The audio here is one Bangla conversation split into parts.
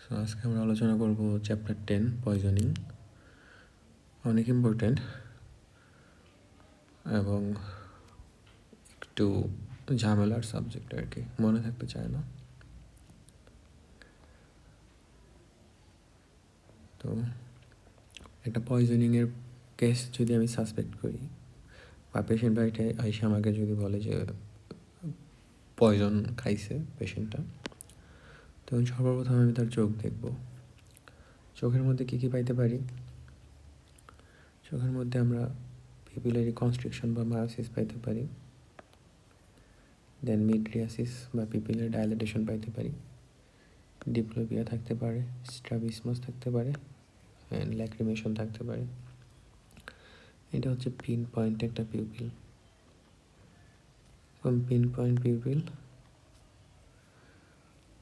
সো আজকে আমরা আলোচনা করব চ্যাপ্টার 10 পয়জনিং। অনেক ইম্পর্টেন্ট এবং একটু ঝামেলার সাবজেক্ট আর কি, মনে থাকতে চায় না। তো একটা পয়জনিংয়ের কেস যদি আমি সাসপেক্ট করি বা পেশেন্ট বাড়িতে আইসে আমাকে যদি বলে যে পয়জন খাইছে পেশেন্টটা, তখন সর্বপ্রথম আমি তার চোখ দেখব। চোখের মধ্যে কী কী পাইতে পারি? চোখের মধ্যে আমরা পিপিলারি কনস্ট্রিকশন বা মায়োসিস পাইতে পারি, দেন মিডরিয়াসিস বা পিপিলার ডাইলেটেশন পাইতে পারি, ডিপ্লোপিয়া থাকতে পারে, স্ট্রাবিসমাস থাকতে পারে, অ্যান্ড ল্যাক্রিমেশন থাকতে পারে। এটা হচ্ছে পিন পয়েন্ট একটা পিউপিল। পিন পয়েন্ট পিউপিল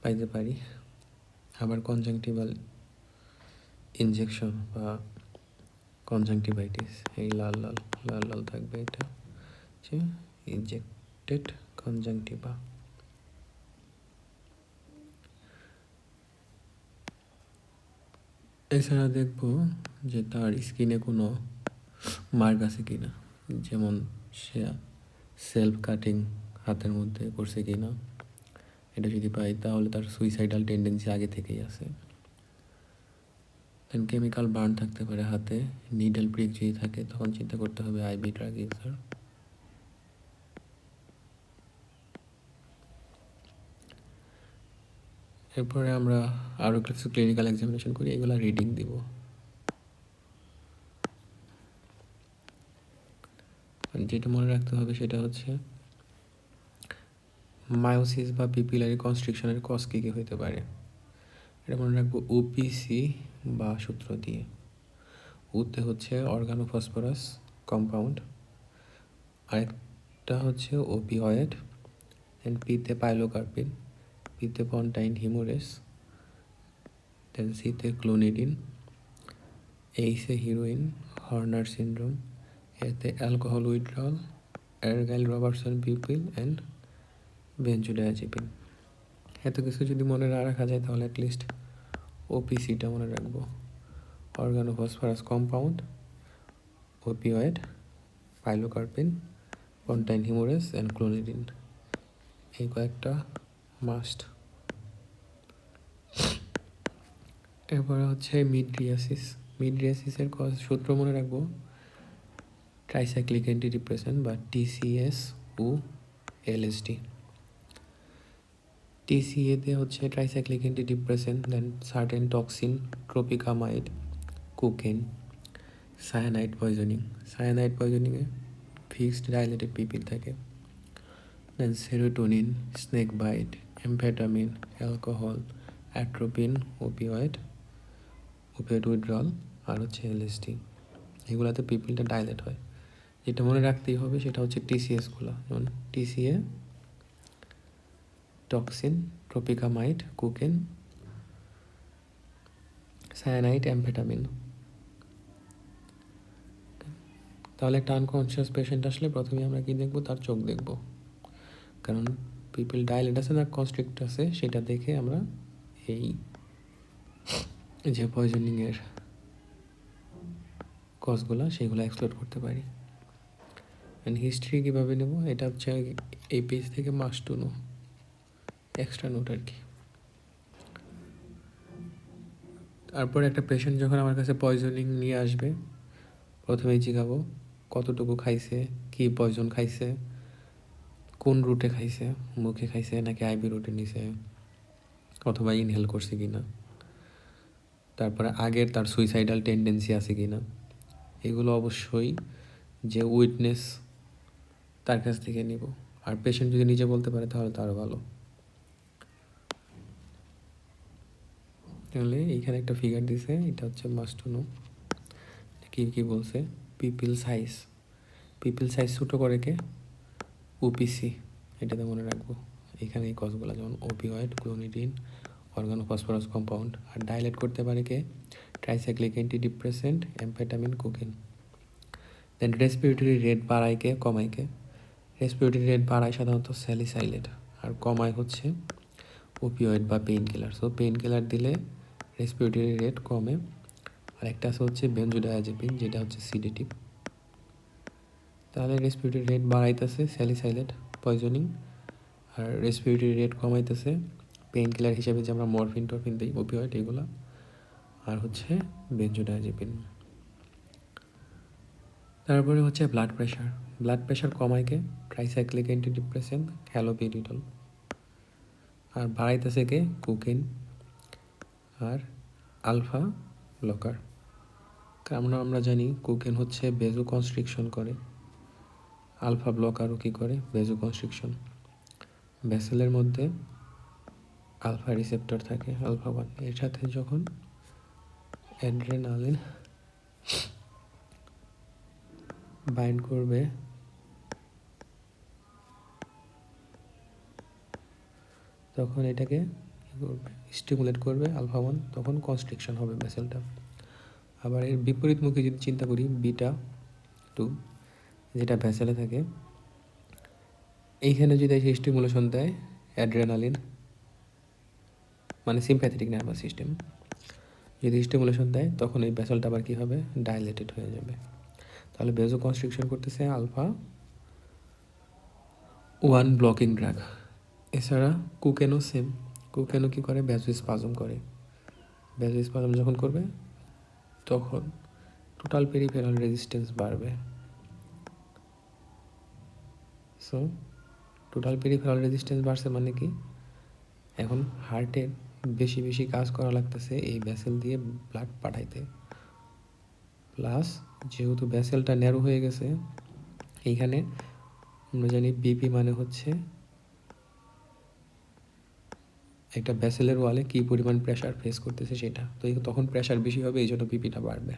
পাইতে পারি। আবার কনজাংটিভাল ইনজেকশন বা কনজাংটিভাইটিস, এই লাল লাল লাল লাল থাকবে, এটা হচ্ছে ইনজেক্টেড কনজাংটিভা। এছাড়া দেখব যে তার স্কিনে কোনো মার্ক আছে কিনা, যেমন সে সেলফ কাটিং হাতের মধ্যে করছে কিনা। এটা যদি পাই তাহলে তার সুইসাইডাল টেন্ডেন্সি আগে থেকেই আছে। দেন কেমিক্যাল বার্ন থাকতে পারে হাতে, নিডল প্রিক যদি থাকে তখন চিন্তা করতে হবে আইবি ড্রাগ ইউজার। এরপরে আমরা আরও কিছু ক্লিনিক্যাল এক্সামিনেশন করি, এগুলো রিডিং দিব। যেটা মনে রাখতে হবে সেটা হচ্ছে মায়োসিস বা পিপিলারি কনস্ট্রিকশনের কজ কী কী হতে পারে। এটা মনে রাখবো ওপিসি বা সূত্র দিয়ে। উতে হচ্ছে অর্গানোফসফরাস কম্পাউন্ড, আরেকটা হচ্ছে ওপিওয়েড, দেন পিতে পাইলোকার্পিন, পিতে পন্টাইন হিমোরেস, দেন সিতে ক্লোনিডিন, এইসে হিরোইন, হর্নার সিন্ড্রোম, এতে alcohol withdrawal, Argyll Robertson pupil and benzodiazepine. এত কিছু যদি মনে না রাখা যায় তাহলে অ্যাটলিস্ট ওপিসিটা মনে রাখবো। Organophosphorus compound, opioid, pilocarpine, pontine haemorrhage and clonidine, এই কয়েকটা মাস্ট। এরপরে হচ্ছে মিডরিয়াসিস। মিডরিয়াসিসের সূত্র মনে রাখবো ট্রাইসাইক্লিক অ্যান্টিডিপ্রেসেন্ট বা টিসিএস ও এলএসডি। টিসিএতে হচ্ছে tricyclic antidepressant, then certain toxin, tropicamide, cocaine, cyanide poisoning. Cyanide পয়জনিংয়ে ফিক্সড ডাইলেটেড পিপিল থাকে, then serotonin, snake bite, amphetamine, alcohol, atropine, opioid withdrawal, আর হচ্ছে এলএসডি। এগুলোতে পিপিলটা ডাইলেট হয়। যেটা মনে রাখতেই হবে সেটা হচ্ছে টিসিএসগুলো, যেমন TCA, toxin, tropicamide, cocaine, cyanide, অ্যাম্ফেটামিন। তাহলে একটা আনকনশিয়াস পেশেন্ট আসলে প্রথমে আমরা কি দেখবো? তার চোখ দেখব, কারণ পিপিল ডাইলেট আছে না কনস্ট্রিক্ট আছে, সেটা দেখে আমরা এই যে পয়জনিংয়ের কজগুলো সেগুলো এক্সপ্লোর করতে পারি। অ্যান্ড হিস্ট্রি কীভাবে নেব, এটা হচ্ছে এই পেজ থেকে must to know, extra note আর কি। তারপর একটা পেশেন্ট যখন আমার কাছে পয়জনিং নিয়ে আসবে, প্রথমেই জিজ্ঞাবো কতটুকু খাইছে, কী পয়জন খাইছে, কোন রুটে খাইছে, মুখে খাইছে নাকি আইবি রুটে নিছে, অথবা ইনহেল করছে কি না, তারপরে আগের তার সুইসাইডাল টেন্ডেন্সি আছে কি না। এগুলো অবশ্যই যে উইটনেস তার কাছ থেকে নিব, আর পেশেন্ট যদি নিজে বলতে পারে তাহলে তো আরও ভালো। তাহলে এইখানে একটা ফিগার দিছে, এটা হচ্ছে মাস্ট টু নো। কী বলছে? পিপিল সাইজ, পিপিল সাইজ ছোটো করে কে? ওপিসি, এটাতে মনে রাখবো। এখানে এই কজগুলো যেমন ওপিওয়েড, ক্লোনিডিন, অর্গানোফসফরাস কম্পাউন্ড, আর ডাইলেট করতে পারে কে? Tricyclic antidepressant, amphetamine, cocaine. Then respiratory rate বাড়ায় কে, কমায় কে? রেসপিরেটরি রেট বাড়ায় সাধারণত স্যালিসাইলেট, আর কমায় হচ্ছে ওপিওয়েড বা pain killer. So pain killer দিলে রেসপিরেটরি রেট কমে। আর একটা আছে হচ্ছে বেনজোডায়াজেপিন, যেটা হচ্ছে সিডেটিভ। তাহলে রেসপিরেটরি রেট বাড়াইতেছে স্যালিসাইলেট পয়জনিং, আর রেসপিরেটরি রেট কমাইতেছে পেইন কিলার হিসেবে যে আমরা মরফিন টরফিন দিই, ওপিওয়েড এগুলো, আর হচ্ছে বেনজোডায়াজেপিন। তারপরে হচ্ছে ব্লাড প্রেশার। ব্লাড প্রেশার কমায় কে? Tricyclic antidepressant haloperidol. আর বাড়াইতেছে কে? কোকেন আর আলফা ব্লকার। কারণ আমরা জানি কোকেন হচ্ছে বেজো কনস্ট্রিকশন করে, আলফা ব্লকারও কী করে? বেজো কনস্ট্রিকশন। ভেসেলের মধ্যে আলফা রিসেপ্টর থাকে, আলফা 1, এর সাথে যখন অ্যাড্রেনালিন বাইন্ড করবে তখন এটাকে কী করবে? স্টিমুলেট করবে আলফা 1, তখন কনস্ট্রিকশন হবে ভেসেলটা। আবার এর বিপরীতমুখী যদি চিন্তা করি, বিটা 2 যেটা ভেসেলে থাকে, এইখানে যদি এসে স্টিমুলেশন দেয় অ্যাড্রেনালিন, মানে সিম্প্যাথেটিক নার্ভাস সিস্টেম যদি স্টিমুলেশন দেয়, তখন এই ভেসেলটা আবার কী হবে? ডাইলেটেড হয়ে যাবে। তাহলে বেজো কনস্ট্রিকশন করতেছে আলফা 1 ব্লকিং ড্রাগ। এছাড়া কোকেনও সেম। কোকেনও কী করে? ভ্যাসোস্পাজম করে। ভ্যাসোস্পাজম যখন করবে তখন টোটাল পেরিফেরাল রেজিস্ট্যান্স বাড়বে। সো টোটাল পেরিফেরাল রেজিস্ট্যান্স বাড়ছে মানে কি? এখন হার্টের বেশি বেশি কাজ করা লাগতেছে এই ভ্যাসেল দিয়ে ব্লাড পাঠাইতে। প্লাস যেহেতু ভ্যাসেলটা ন্যারো হয়ে গেছে, এইখানে আমরা জানি বিপি মানে হচ্ছে একটা ভ্যাসেলের ওয়ালে কী পরিমাণ প্রেশার ফেস করতেছে সেটা। তো তখন প্রেশার বেশি হবে, এই জন্য বিপিটা বাড়বে।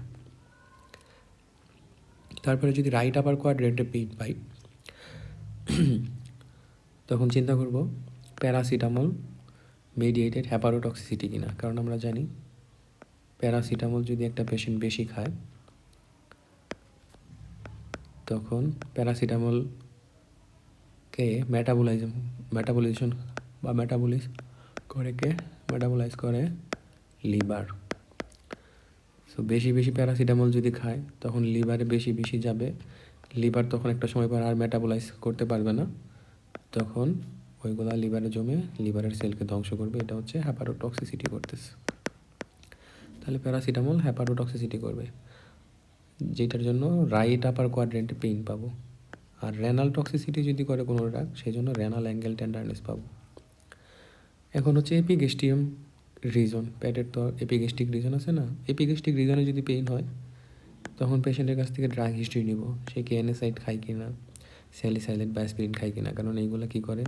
তারপরে যদি রাইট আপার কোয়াড্রেন্টে পেইন পাই, তখন চিন্তা করব প্যারাসিটামল মেডিয়েটেড হ্যাপারোটক্সিসিটি কিনা। কারণ আমরা জানি প্যারাসিটামল যদি একটা পেশেন্ট বেশি খায়, তখন প্যারাসিটামলকে মেটাবলাইজেশন বা মেটাবলাইজ করে লিভার। সো বেশি বেশি প্যারাসিটামল যদি খায় তখন লিভারে বেশি বেশি যাবে। লিভার তখন একটা সময় পর আর মেটাবলাইজ করতে পারবে না, তখন ওইগুলা লিভারে জমে লিভারের সেলকে ধ্বংস করবে। এটা হচ্ছে হ্যাপারোটক্সিসিটি করতেছে। তাহলে প্যারাসিটামল হ্যাপারোটক্সিসিটি করবে, যেটার জন্য রাইট আপার কোয়াড্রেন্টে পেইন পাবো। আর রেনাল টক্সিসিটি যদি করে কোনো ড্রাগ, সেই জন্য রেনাল অ্যাঙ্গেল টেন্ডারনেস পাবো। এখন হচ্ছে এপিগেস্টিয়াম রিজন। পেটের তো এপিগেস্টিক রিজন আছে না? এপিগেস্টিক রিজনে যদি পেইন হয়, তখন পেশেন্টের কাছ থেকে ড্রাগ হিস্ট্রি নিব, সে কি এনএসাইড খায় কি না, স্যালিসাইলেট বা অ্যাসপিরিন খায় কি না। কারণ এইগুলো কী করে?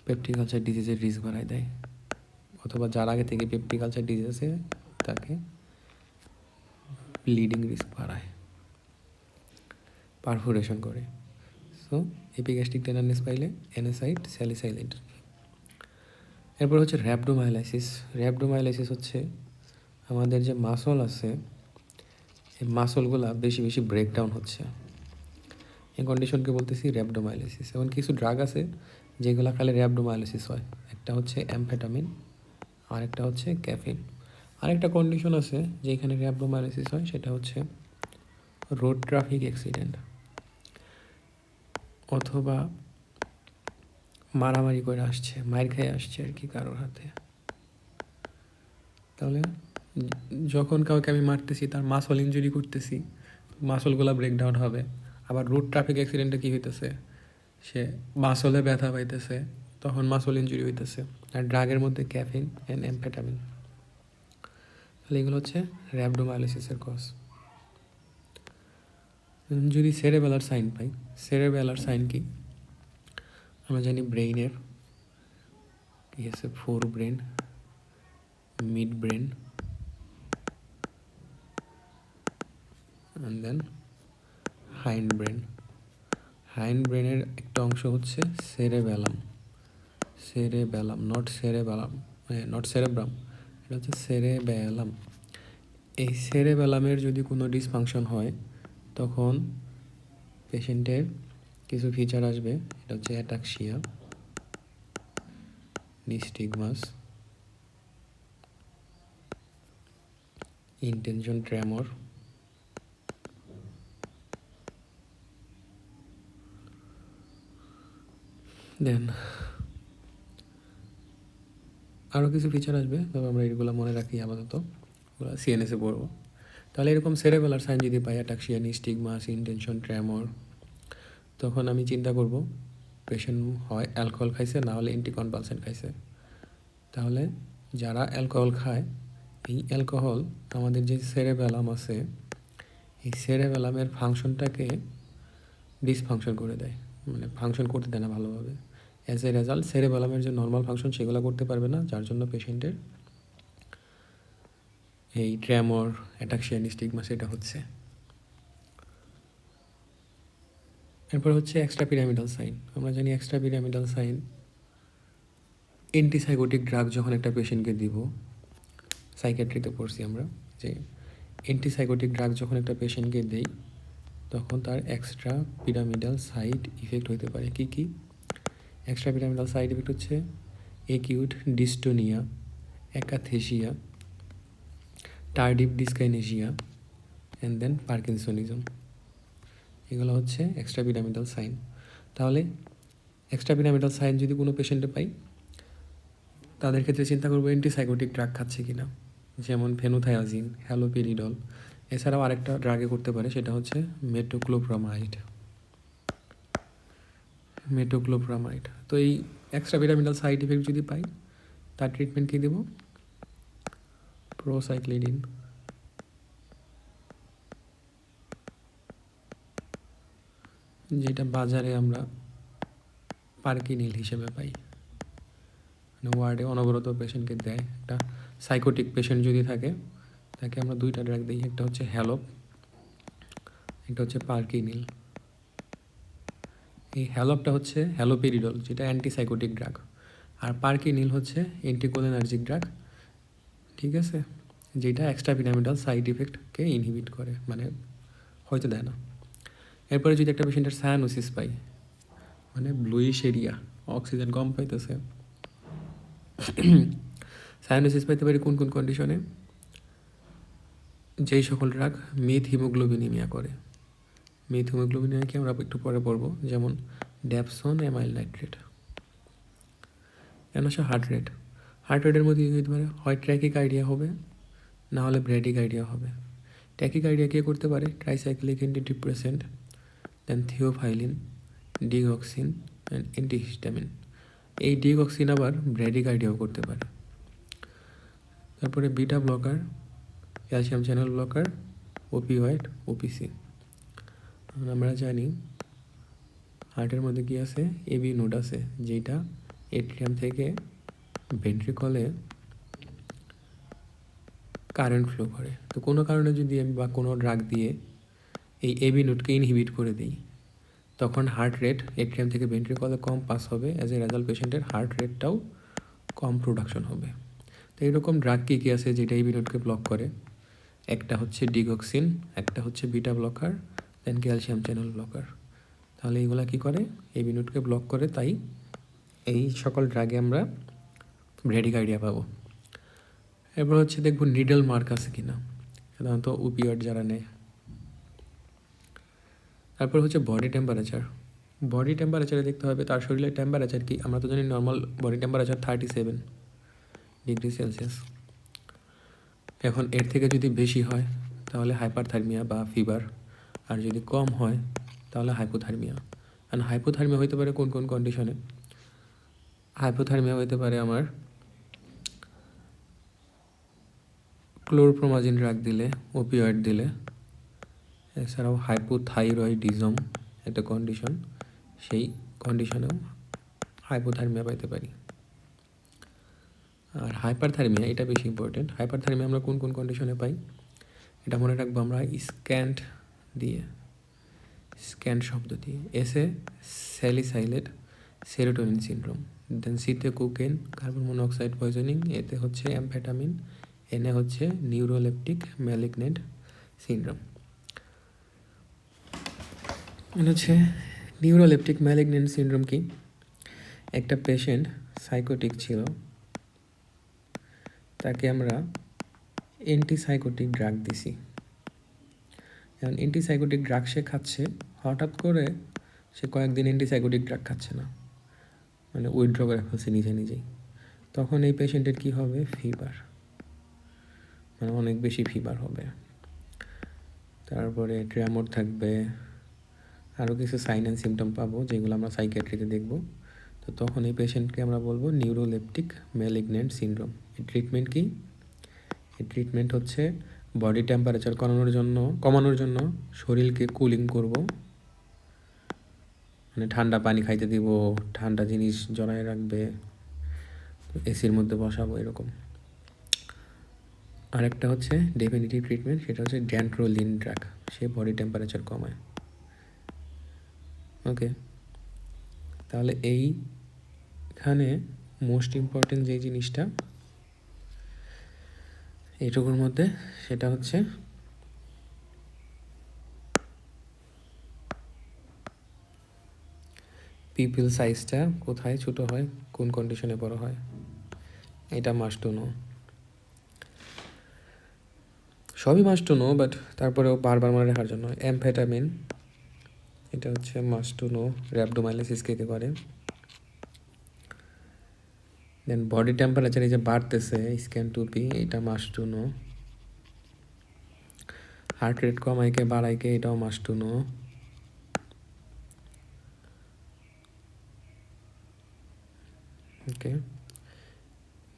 পেপটিক আলসার ডিজিজের রিস্ক বাড়ায় দেয়, অথবা যার আগে থেকে পেপটিক আলসার ডিজিজ আছে তাকে ব্লিডিং রিস্ক বাড়ায়, পারফোরেশন করে। সো এপিগ্যাস্ট্রিক টেন্ডারনেস পাইলে এনএসাইড, স্যালিসাইলেট। এরপর হচ্ছে র্যাপডোমায়োলাইসিস। র্যাপডোমায়োলাইসিস হচ্ছে আমাদের যে মাসল আছে, এই মাসলগুলা বেশি বেশি ব্রেকডাউন হচ্ছে, এই কন্ডিশনকে বলতেছি র্যাপডোমায়োলাইসিস। এমন কিছু ড্রাগ আছে যেগুলো খালি র্যাপডোমায়োলাইসিস হয়। একটা হচ্ছে অ্যামফেটামিন, আরেকটা হচ্ছে ক্যাফিন। আরেকটা কন্ডিশন আছে যেখানে র্যাপডোমায়োলাইসিস হয়, সেটা হচ্ছে রোড ট্রাফিক অ্যাক্সিডেন্ট, অথবা মারামারি করে আসছে, মার খেয়ে আসছে আর কি কারোর হাতে। তাহলে যখন কাউকে আমি মারতেছি, তার মাসল ইনজুরি করতেছি, মাসলগুলো ব্রেকডাউন হবে। আবার রোড ট্রাফিক অ্যাক্সিডেন্টে কী হইতেছে? সে মাসলে ব্যথা পাইতেছে, তখন মাসল ইনজুরি হইতেছে। আর ড্রাগের মধ্যে ক্যাফিন অ্যান্ড অ্যামফেটামিন। তাহলে এগুলো হচ্ছে র্যাপডোমায়োলাইসিসের কজ। যদি সেরেবেলার সাইন পাই, সেরেবেলার সাইন কি? আমরা জানি ব্রেইনের কি আছে? Forebrain, midbrain, and then hindbrain. হাইন্ড ব্রেনের একটা অংশ হচ্ছে সেরেবেলাম, নট সেরেব্রাম, এটা হচ্ছে সেরেবেলাম। এই সেরেবেলামের যদি কোনো ডিসফাংশন হয়, তখন পেশেন্টের কিছু ফিচার আসবে। এটা হচ্ছে অ্যাটাক্সিয়া, নিস্টিগমাস, ইন্টেনশন ট্রেমর, দেন আরও কিছু ফিচার আসবে, তবে আমরা এগুলো মনে রাখি আপাতত, ওগুলো সিএনএসে পড়বো। তাহলে এরকম সেরেবেলার সাইন যদি পাই, অ্যাটাক্সিয়া, নিস্টিগমাস, ইন্টেনশন ট্রেমর, তখন আমি চিন্তা করব পেশেন্ট হয় অ্যালকোহল খাইছে, না হলে অ্যান্টিকনভালসেন্ট খাইছে। তাহলে যারা অ্যালকোহল খায়, এই অ্যালকোহল আমাদের যে সেরেবেলাম আছে, এই সেরেবেলামের ফাংশনটাকে ডিসফাংশন করে দেয়, মানে ফাংশন করতে দেয় না ভালোভাবে। অ্যাজ এ রেজাল্ট সেরেবেলামের যে নর্মাল ফাংশন সেগুলো করতে পারবে না, যার জন্য পেশেন্টের এই ট্রেমর, অ্যাটাক্সিয়া, নিস্টিগমাস এটা হচ্ছে। এরপর হচ্ছে এক্সট্রা পিরামিডাল সাইন। আমরা জানি extra pyramidal sign antipsychotic drug যখন একটা পেশেন্টকে দিব, সাইকিয়াট্রিতে পড়ছি আমরা যে অ্যান্টিসাইকোটিক ড্রাগ যখন একটা পেশেন্টকে দেই, তখন তার এক্সট্রা পিরামিডাল সাইড ইফেক্ট হতে পারে। কি কি এক্সট্রা পিরামিডাল সাইড ইফেক্ট হচ্ছে? Acute dystonia, akathisia, tardive dyskinesia, and then parkinsonism. এগুলো হচ্ছে এক্সট্রা পিরামিডাল সাইন। তাহলে এক্সট্রা পিরামিডাল সাইন যদি কোনো পেশেন্টে পাই, তাদের ক্ষেত্রে চিন্তা করবো অ্যান্টিসাইকোটিক ড্রাগ খাচ্ছে কিনা, যেমন ফেনোথায়াজিন, হ্যালোপেরিডল। এছাড়াও আরেকটা ড্রাগে করতে পারে, সেটা হচ্ছে মেটোক্লোপ্রামাইড। তো এই এক্সট্রা পিরামিডাল সাইড ইফেক্ট যদি পাই, তার ট্রিটমেন্ট কী দেব? প্রোসাইক্লিডিন, যেটা বাজারে আমরা পার্কিনিল হিসেবে পাই, মানে ওয়ার্ডে অনবরত পেশেন্টকে দেয়। একটা সাইকোটিক পেশেন্ট যদি থাকে, তাকে আমরা দুইটা ড্রাগ দিই, একটা হচ্ছে হ্যালোপ, একটা হচ্ছে পার্কিনিল। এই হ্যালোপটা হচ্ছে হ্যালোপেরিডল, যেটা অ্যান্টিসাইকোটিক ড্রাগ, আর পার্কিনিল হচ্ছে অ্যান্টিকোলিনার্জিক ড্রাগ, ঠিক আছে, যেটা এক্সট্রা পিরামিডাল সাইড ইফেক্টকে ইনহিবিট করে, মানে হয়তো দেয় না। এরপরে যদি একটা পেশেন্টের সায়ানোসিস পাই, মানে ব্লুইশ এরিয়া, অক্সিজেন কম পাইতেছে, সায়ানোসিস পাইতে পারি কোন কোন কন্ডিশনে? যেই সকল ড্রাগ মিথ হিমোগ্লোবিনিমিয়া করে। মিথ হিমোগ্লোবিনিমিয়া কি আমরা একটু পরে পড়বো, যেমন ড্যাপসন, অ্যামাইল নাইট্রেট। কেন সে হার্ট রেটের মধ্যে কী হতে পারে? হয় ট্র্যাকিক আইডিয়া হবে, না হলে ব্র্যাডিক আইডিয়া হবে। ট্র্যাকিক আইডিয়া কে করতে পারে? Tricyclic antidepressant, then theophylline, digoxin and antihistamine. এই ডিগক্সিন আবার ব্র্যাডিক আইডিয়াও করতে পারে। তারপরে beta blocker, calcium channel blocker, opioid, OPC. আমরা জানি হার্টের মধ্যে কি আছে? এবি নোড আছে, যেটা এট্রিয়াম থেকে ভেন্ট্রিকলে কারেন্ট ফ্লো করে। তো কোনো কারণে যদি আমি বা কোনো ড্রাগ দিয়ে এই এবি নোডকে ইনহিবিট করে দিই, তখন হার্ট রেট এট্রিয়াম থেকে ভেন্ট্রিকলে কম পাস হবে, অ্যাজ এ রেজাল্ট পেশেন্টের হার্ট রেটটাও কম প্রোডাকশন হবে। তো এইরকম ড্রাগ কী কী আছে যেটা এবি নোডকে ব্লক করে? একটা হচ্ছে ডিগক্সিন, একটা হচ্ছে বিটা ব্লকার, দেন ক্যালসিয়াম চ্যানেল ব্লকার। তাহলে এইগুলা কী করে? এবি নোডকে ব্লক করে, তাই এই সকল ড্রাগে আমরা ব্র্যাডিকার্ডিয়া পাবো। এরপর হচ্ছে দেখব নিডল মার্ক আছে কিনা, সাধারণত ওপিওয়েড যারা নেয়। তারপর হচ্ছে বডি টেম্পারেচারে দেখতে হবে তার শরীরের টেম্পারেচার কি। আমরা তো জানি normal body temperature 37 degree Celsius. এখন এর থেকে যদি বেশি হয় তাহলে হাইপারথার্মিয়া বা ফিভার, আর যদি কম হয় তাহলে হাইপোথার্মিয়া। আর হাইপোথার্মিয়া হইতে পারে কোন কোন কন্ডিশনে? হাইপোথার্মিয়া হইতে পারে আমার ক্লোরপ্রোমাজিন ড্রাগ দিলে, ওপিওয়েড দিলে। এছাড়াও হাইপোথাইরয়েডিজম একটা কন্ডিশন, সেই কন্ডিশনেও হাইপোথার্মিয়া পাইতে পারি। আর হাইপারথার্মিয়া, এটা বেশি ইম্পর্টেন্ট। হাইপারথার্মিয়া আমরা কোন কোন কন্ডিশনে পাই এটা মনে রাখবো আমরা স্ক্যান্ট দিয়ে, স্ক্যান্ট শব্দ দিয়ে। এসে স্যালিসাইলেট সেরোটোনিন সিনড্রোম, দেন সিতে কোকেন, কার্বন মনোক্সাইড পয়জনিং, এতে হচ্ছে অ্যামফেটামিন, এনে হচ্ছে নিউরোলেপটিক ম্যালিগনেন্ট সিনড্রোম। হচ্ছে নিউরোলেপটিক ম্যালিগনেন্ট সিনড্রোম কি? একটা পেশেন্ট সাইকোটিক ছিল, তাকে আমরা অ্যান্টিসাইকোটিক ড্রাগ দিছি। এখন অ্যান্টিসাইকোটিক ড্রাগ সে খাচ্ছে, হঠাৎ করে সে কয়েকদিন অ্যান্টিসাইকোটিক ড্রাগ খাচ্ছে না, মানে উইথড্র করে ফেলছে নিজে নিজেই। তখন এই পেশেন্টের কী হবে? ফিভার, মানে অনেক বেশি ফিভার হবে। তারপরে ট্রেমর থাকবে, আরও কিছু সাইন অ্যান্ড সিমটম পাবো যেগুলো আমরা সাইকিয়াট্রিতে দেখব। তো তখন এই পেশেন্টকে আমরা বলবো নিউরোলেপটিক ম্যালিগন্যান্ট সিনড্রোম। এই ট্রিটমেন্ট কি? এই ট্রিটমেন্ট হচ্ছে বডি টেম্পারেচার কমানোর জন্য শরীরকে কুলিং করব, মানে ঠান্ডা পানি খাইতে দিব, ঠান্ডা জিনিস জড়ায় রাখবে, এসির মধ্যে বসাবো, এরকম। আরেকটা হচ্ছে ডেফিনিটিভ ট্রিটমেন্ট, সেটা হচ্ছে ড্যান্ট্রোলিন ড্রাগ, সে বডি টেম্পারেচার কমায়। ওকে, তাহলে এইখানে মোস্ট ইম্পর্টেন্ট যে জিনিসটা এইটুকুর মধ্যে, সেটা হচ্ছে পিপল সাইজটা কোথায় ছোটো হয়, কোন কন্ডিশনে বড় হয়, এটা মাস্ট টু নো। সবই মাস্ট টু নো, বাট তারপরেও বারবার মনে রাখার জন্য অ্যামফেটামিন, এটা হচ্ছে মাস্ট টু নো, র্যাপডোমাইলাইসিস কে করে। দেন বডি টেম্পারেচার এই যে বাড়তেছে, স্ক্যান টুপি, এটা must to know. Heart rate কমাইকে বাড়াইকে, এটাও মাস্ট টু নো। ওকে,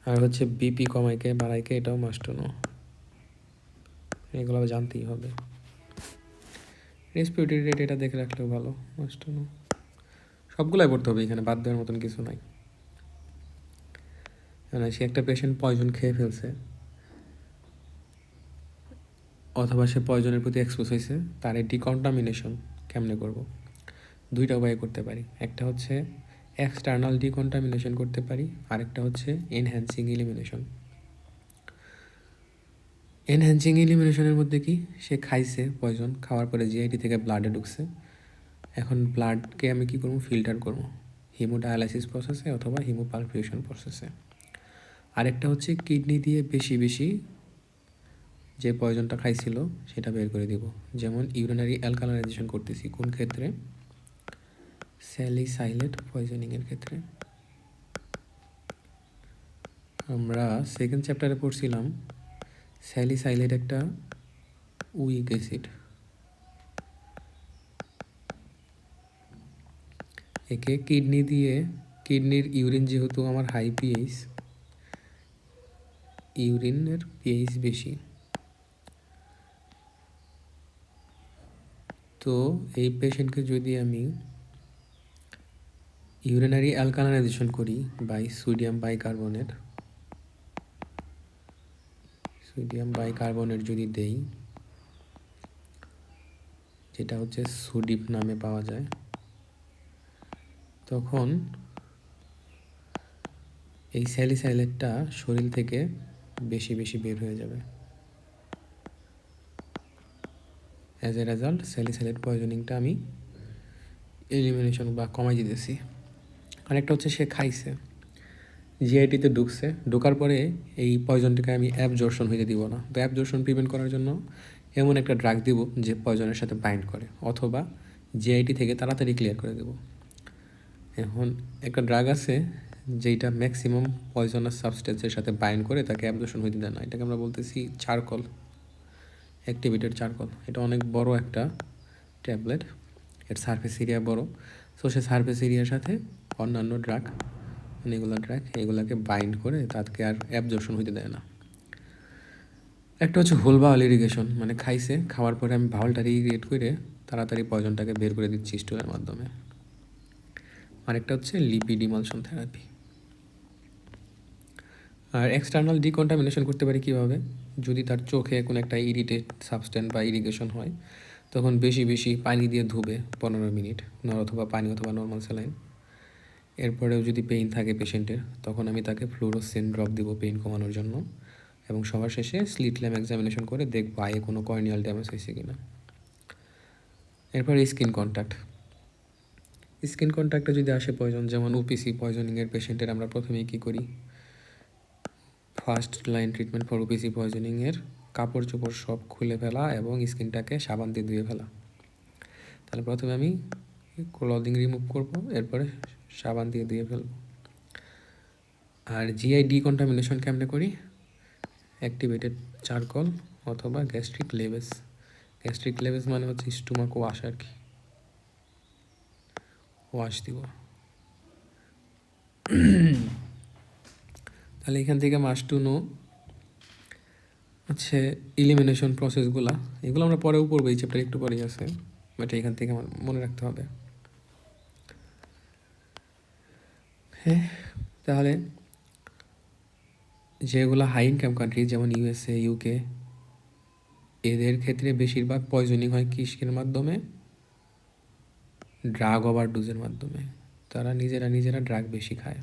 আর হচ্ছে বিপি কমাইকে বাড়াইকে, এটাও মাস্ট টু নো। এগুলো জানতেই হবে। রেসপিরেটরি রেট এটা দেখে রাখলেও ভালো, মাস্ট টু নো। সবগুলাই পড়তে হবে, এখানে বাদ দেওয়ার মতন কিছু নাই। মানে সে একটা পেশেন্ট পয়জন খেয়ে ফেলছে, অথবা সে পয়জনের প্রতি এক্সপোজ হয়েছে, তার এই ডিকন্টামিনেশন কেমনে করব? দুইটা উপায় করতে পারি। একটা হচ্ছে এক্সটার্নাল ডিকন্টামিনেশন করতে পারি, আরেকটা হচ্ছে এনহ্যান্সিং ইলিমিনেশন। এনহ্যান্সিং ইলিমিনেশনের মধ্যে কি, সে খাইছে পয়জন, খাওয়ার পরে জিআইটি থেকে ব্লাডে ঢুকছে, এখন ব্লাডকে আমি কী করবো? ফিল্টার করবো হিমোডায়ালাইসিস প্রসেসে অথবা হিমোপারফিউশন প্রসেসে। আরেকটা হচ্ছে কিডনি দিয়ে বেশি বেশি যে পয়জনটা খাইছিল সেটা বের করে দিব, যেমন ইউরিনারি অ্যালকালাইজেশন করতেছি। কোন ক্ষেত্রে? স্যালিসাইলেট পয়জনিংয়ের ক্ষেত্রে। আমরা সেকেন্ড চ্যাপ্টারে পড়ছিলাম স্যালিসাইলেট একটা উইক অ্যাসিড, একে কিডনি দিয়ে, কিডনির ইউরিন যেহেতু আমার হাই পিএইচ, ইউরিনের পিএইচ বেশি, তো এই পেশেন্টকে যদি আমি ইউরিনারি অ্যালকালাইজেশন করি বাই সোডিয়াম বাইকার্বনেট যদি দেই, যেটা হচ্ছে সুডিপ নামে পাওয়া যায়, তখন এই স্যালিসাইলেটটা শরীর থেকে বেশি বেশি বের হয়ে যাবে। অ্যাজ এ রেজাল্ট স্যালিসাইলেট পয়জনিংটা আমি এলিমিনেশন বা কমাই দিতেছি। আরেকটা হচ্ছে সে খাইছে, জিআইটিতে ঢুকছে, ঢোকার পরে এই পয়জনটাকে আমি অ্যাবজর্পশন হইতে দিব না। তো অ্যাবজর্পশন প্রিভেন্ট করার জন্য এমন একটা ড্রাগ দিব যে পয়জনের সাথে বাইন্ড করে, অথবা জিআইটি থেকে তাড়াতাড়ি ক্লিয়ার করে দেব। এখন একটা ড্রাগ আছে যেটা ম্যাক্সিমাম পয়জনাস সাবস্টেন্সের সাথে বাইন্ড করে তাকে অ্যাবজর্পশন হইতে দেয় না, এটাকে আমরা বলতেছি চারকোল, অ্যাক্টিভেটেড চারকোল। এটা অনেক বড় একটা ট্যাবলেট, এর সারফেস এরিয়া বড়, সো সে সারফেস এরিয়ার সাথে অন্যান্য ড্রাগ, অনেকগুলো ড্রাগ, এগুলোকে বাইন্ড করে তাকে আর অ্যাবজর্পশন হইতে দেয় না। একটা হচ্ছে হোল বাউল ইরিগেশন, মানে খাইছে, খাওয়ার পরে আমি বাউলটাকে ইরিগেট করে তাড়াতাড়ি পয়জনটাকে বের করে দিচ্ছি স্টুলের মাধ্যমে। আরেকটা হচ্ছে লিপিড ইমালশন থেরাপি। আর এক্সটার্নাল ডিকন্টামিনেশন করতে পারি কীভাবে? যদি তার চোখে কোনো একটা ইরিটেড সাবস্টেন্স বা ইরিগেশন হয়, তখন বেশি বেশি পানি দিয়ে ধুবে 15 মিনিট, অথবা পানি অথবা নর্মাল স্যালাইন। এরপরেও যদি পেইন থাকে পেশেন্টের, তখন আমি তাকে ফ্লুরোসিন ড্রপ দিব পেইন কমানোর জন্য, এবং সবার শেষে স্লিট ল্যাম্প এক্সামিনেশন করে দেখবো আয়ে কোনো কর্নিয়াল ড্যামেজ হয়েছে কিনা। এরপরে স্কিন কন্ট্যাক্টে যদি আসে পয়জন, যেমন ওপিসি পয়জনিংয়ের পেশেন্টের আমরা প্রথমেই কী করি? First line treatment for OPC পয়জনিংয়ের কাপড় চোপড় সব খুলে ফেলা এবং স্কিনটাকে সাবান দিয়ে ধুয়ে ফেলা। তাহলে প্রথমে আমি ক্লদিং রিমুভ করব, এরপরে সাবান দিয়ে ধুয়ে ফেলব। আর জিআই ডিকন্টামিনেশন কেমনে করি? অ্যাক্টিভেটেড চারকোল অথবা গ্যাস্ট্রিক লেভেস। গ্যাস্ট্রিক লেভেস মানে হচ্ছে স্টোমাক ওয়াশ আর কি, ওয়াশ দিব। তাহলে এখান থেকে মাস্ট টু নো হচ্ছে ইলিমিনেশন প্রসেসগুলা, এগুলো আমরা পরেও পড়বো, এই চ্যাপ্টার একটু পরেই আছে, বাট এখান থেকে আমার মনে রাখতে হবে। হ্যাঁ, তাহলে যেগুলো হাই ইনকাম কান্ট্রি যেমন ইউএসএ, ইউকে, এদের ক্ষেত্রে বেশিরভাগ পয়জনিং হয় কিসের মাধ্যমে? ড্রাগ ওভারডোজের মাধ্যমে। তারা নিজেরা ড্রাগ বেশি খায়।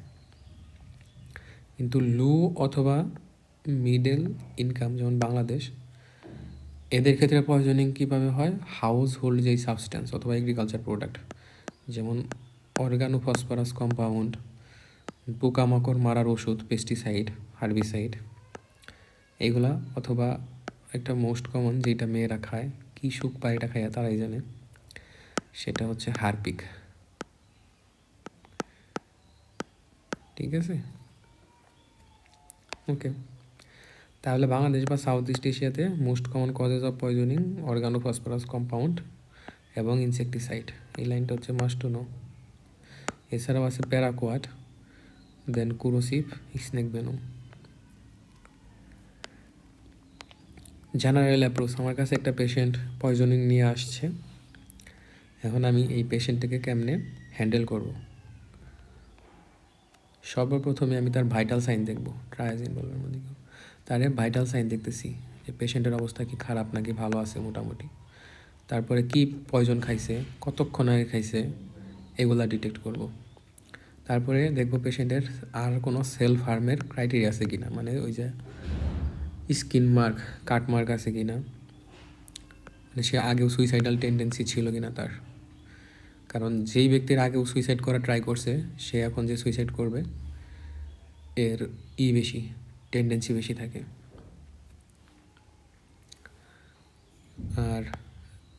কিন্তু লো অথবা মিডল ইনকাম যেমন বাংলাদেশ, এদের ক্ষেত্রে পয়জনিং কীভাবে হয়? হাউস হোল্ড যেই সাবস্ট্যান্স অথবা এগ্রিকালচার প্রোডাক্ট যেমন অর্গানোফসফরাস কম্পাউন্ড, পোকামাকড় মারার ওষুধ, পেস্টিসাইড, হার্বিসাইড, এইগুলা, অথবা একটা মোস্ট কমন যেটা মেয়েরা খায়, কী সুখ পায়টা খায় তারাই জানে, সেটা হচ্ছে হারপিক। ঠিক আছে, ওকে। তাহলে বাংলাদেশ বা সাউথ ইস্ট এশিয়াতে most common causes of poisoning organophosphorus compound এবং ইনসেকটিসাইড, এই লাইনটা হচ্ছে মাস্ট টু নো। এছাড়াও আছে প্যারাকোয়াট, দেন কুরোসিভ, স্নেক ভেনম। জেনারেল অ্যাপ্রোচ, আমার কাছে একটা পেশেন্ট পয়জনিং নিয়ে আসছে, এখন আমি এই পেশেন্টটাকে কেমনে হ্যান্ডেল করব? সর্বপ্রথমে আমি তার ভাইটাল সাইন দেখব, ট্রায়াজিন বলবার মধ্যে তার ভাইটাল সাইন দেখতেছি যে পেশেন্টের অবস্থা কি খারাপ নাকি ভালো আছে মোটামুটি। তারপরে কি পয়জন খাইছে, কতক্ষণ আগে খাইছে, এগুলা ডিটেক্ট করব। তারপরে দেখব পেশেন্টের আর কোনো সেলফ হার্মের ক্রাইটেরিয়া আছে কিনা, মানে ওই যে স্কিন মার্ক, কাট মার্ক আছে কিনা, মানে সে আগেও সুইসাইডাল টেন্ডেন্সি ছিল কিনা তার। কারণ যেই ব্যক্তির আগেও সুইসাইড করা ট্রাই করছে, সে এখন যে সুইসাইড করবে এর বেশি টেন্ডেন্সি বেশি থাকে। আর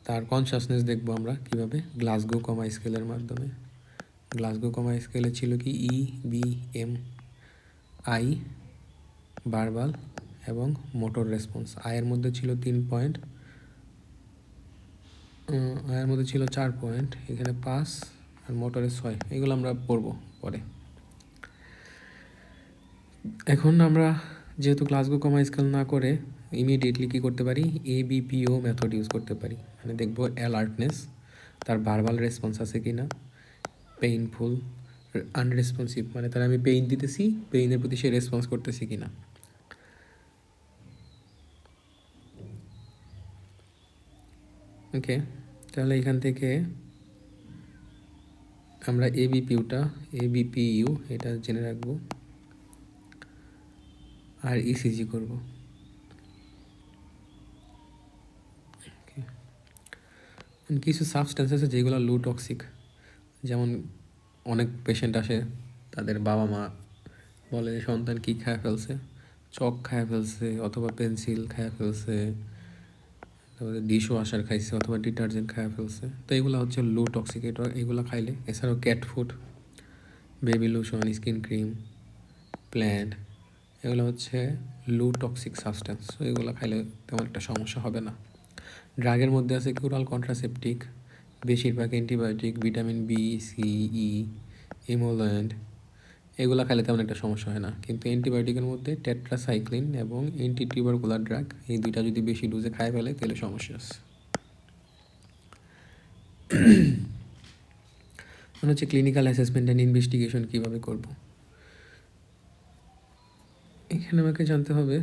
তার কনসাসনেস দেখবো আমরা কীভাবে? গ্লাসগো কমা স্কেলের মাধ্যমে। গ্লাসগো কমা স্কেলে ছিল কি EBM, আই, বারবাল এবং মোটর রেসপন্স। আয়ের মধ্যে ছিল 3 পয়েন্ট, আয়ের মধ্যে ছিল 4 পয়েন্ট, এখানে 5 আর মোটরে 6, এগুলো আমরা পড়বো পরে। এখন আমরা যেহেতু গ্লাসগো কমা স্কেল না করে ইমিডিয়েটলি কী করতে পারি? ABPO মেথড ইউজ করতে পারি। মানে দেখবো অ্যালার্টনেস, তার ভার্বাল রেসপন্স আছে কি না, পেইনফুল, আনরেসপন্সিভ, মানে তার আমি পেইন দিতেছি, পেইনের প্রতি সে রেসপন্স করতেছি কি না। ওকে, তাহলে এখান থেকে আমরা ABPU এটা জেনে রাখবো, আর ECG করব। কিছু সাবস্টেন্স আছে যেগুলো লো টক্সিক, যেমন অনেক পেশেন্ট আসে, তাদের বাবা মা বলে সন্তান কী খায় ফেলছে, চক খায় ফেলছে অথবা পেন্সিল খায় ফেলছে, তারপরে ডিশ ওয়াশার খাইছে অথবা ডিটারজেন্ট খায় ফেলছে, তো এগুলো হচ্ছে লো টক্সিক। এগুলো খাইলে, এছাড়াও cat food, baby lotion, skin cream, plant, এগুলো হচ্ছে লো টক্সিক সাবস্টেন্স, এগুলো খাইলে তেমন একটা সমস্যা হবে না। ড্রাগের মধ্যে আছে ওরাল কন্ট্রাসেপটিক, বেশিরভাগ antibiotic, vitamin B, C, E, ইমোল্যান্ড, এগুলো খাইলে তেমন একটা সমস্যা হয় না। কিন্তু অ্যান্টিবায়োটিকের মধ্যে টেট্রাসাইক্লিন এবং অ্যান্টিটিউবারকুলার ড্রাগ, এই দুইটা যদি বেশি ডোজে খাই ফেলে তাহলে সমস্যা আছে। মানে হচ্ছে ক্লিনিক্যাল অ্যাসেসমেন্ট অ্যান্ড ইনভেস্টিগেশন কীভাবে করব, এখানে আমাকে জানতে হবে